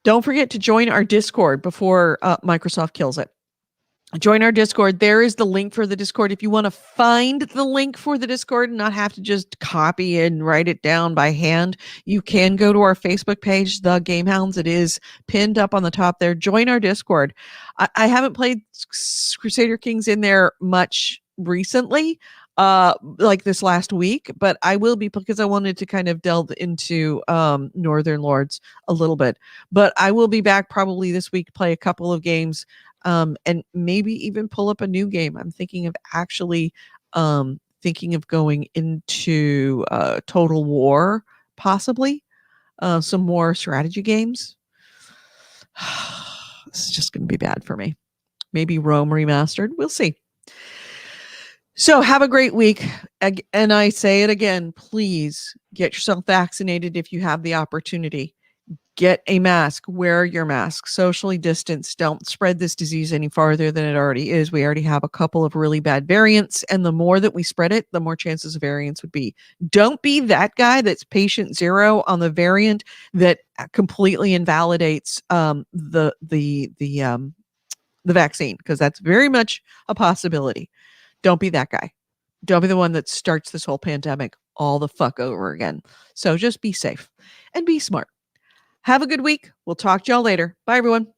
Don't forget to join our Discord before Microsoft kills it. join our Discord. There is the link for the Discord. If you want to find the link for the Discord and not have to just copy and write it down by hand, you can go to our Facebook page, The GameHounds. It is pinned up on the top there. Join our Discord. I haven't played Crusader Kings in there much recently, like this last week, but I will be, because I wanted to kind of delve into Northern Lords a little bit. But I will be back probably this week, play a couple of games, and maybe even pull up a new game. I'm thinking of actually thinking of going into Total War, possibly some more strategy games. This is just going to be bad for me. Maybe Rome Remastered. We'll see. So have a great week. And I say it again, please get yourself vaccinated if you have the opportunity. Get a mask, wear your mask, socially distance. Don't spread this disease any farther than it already is. We already have a couple of really bad variants, and the more that we spread it, the more chances of variants would be. Don't be that guy that's patient zero on the variant that completely invalidates the vaccine, because that's very much a possibility. Don't be that guy. Don't be the one that starts this whole pandemic all the fuck over again. So just be safe and be smart. Have a good week. We'll talk to y'all later. Bye, everyone.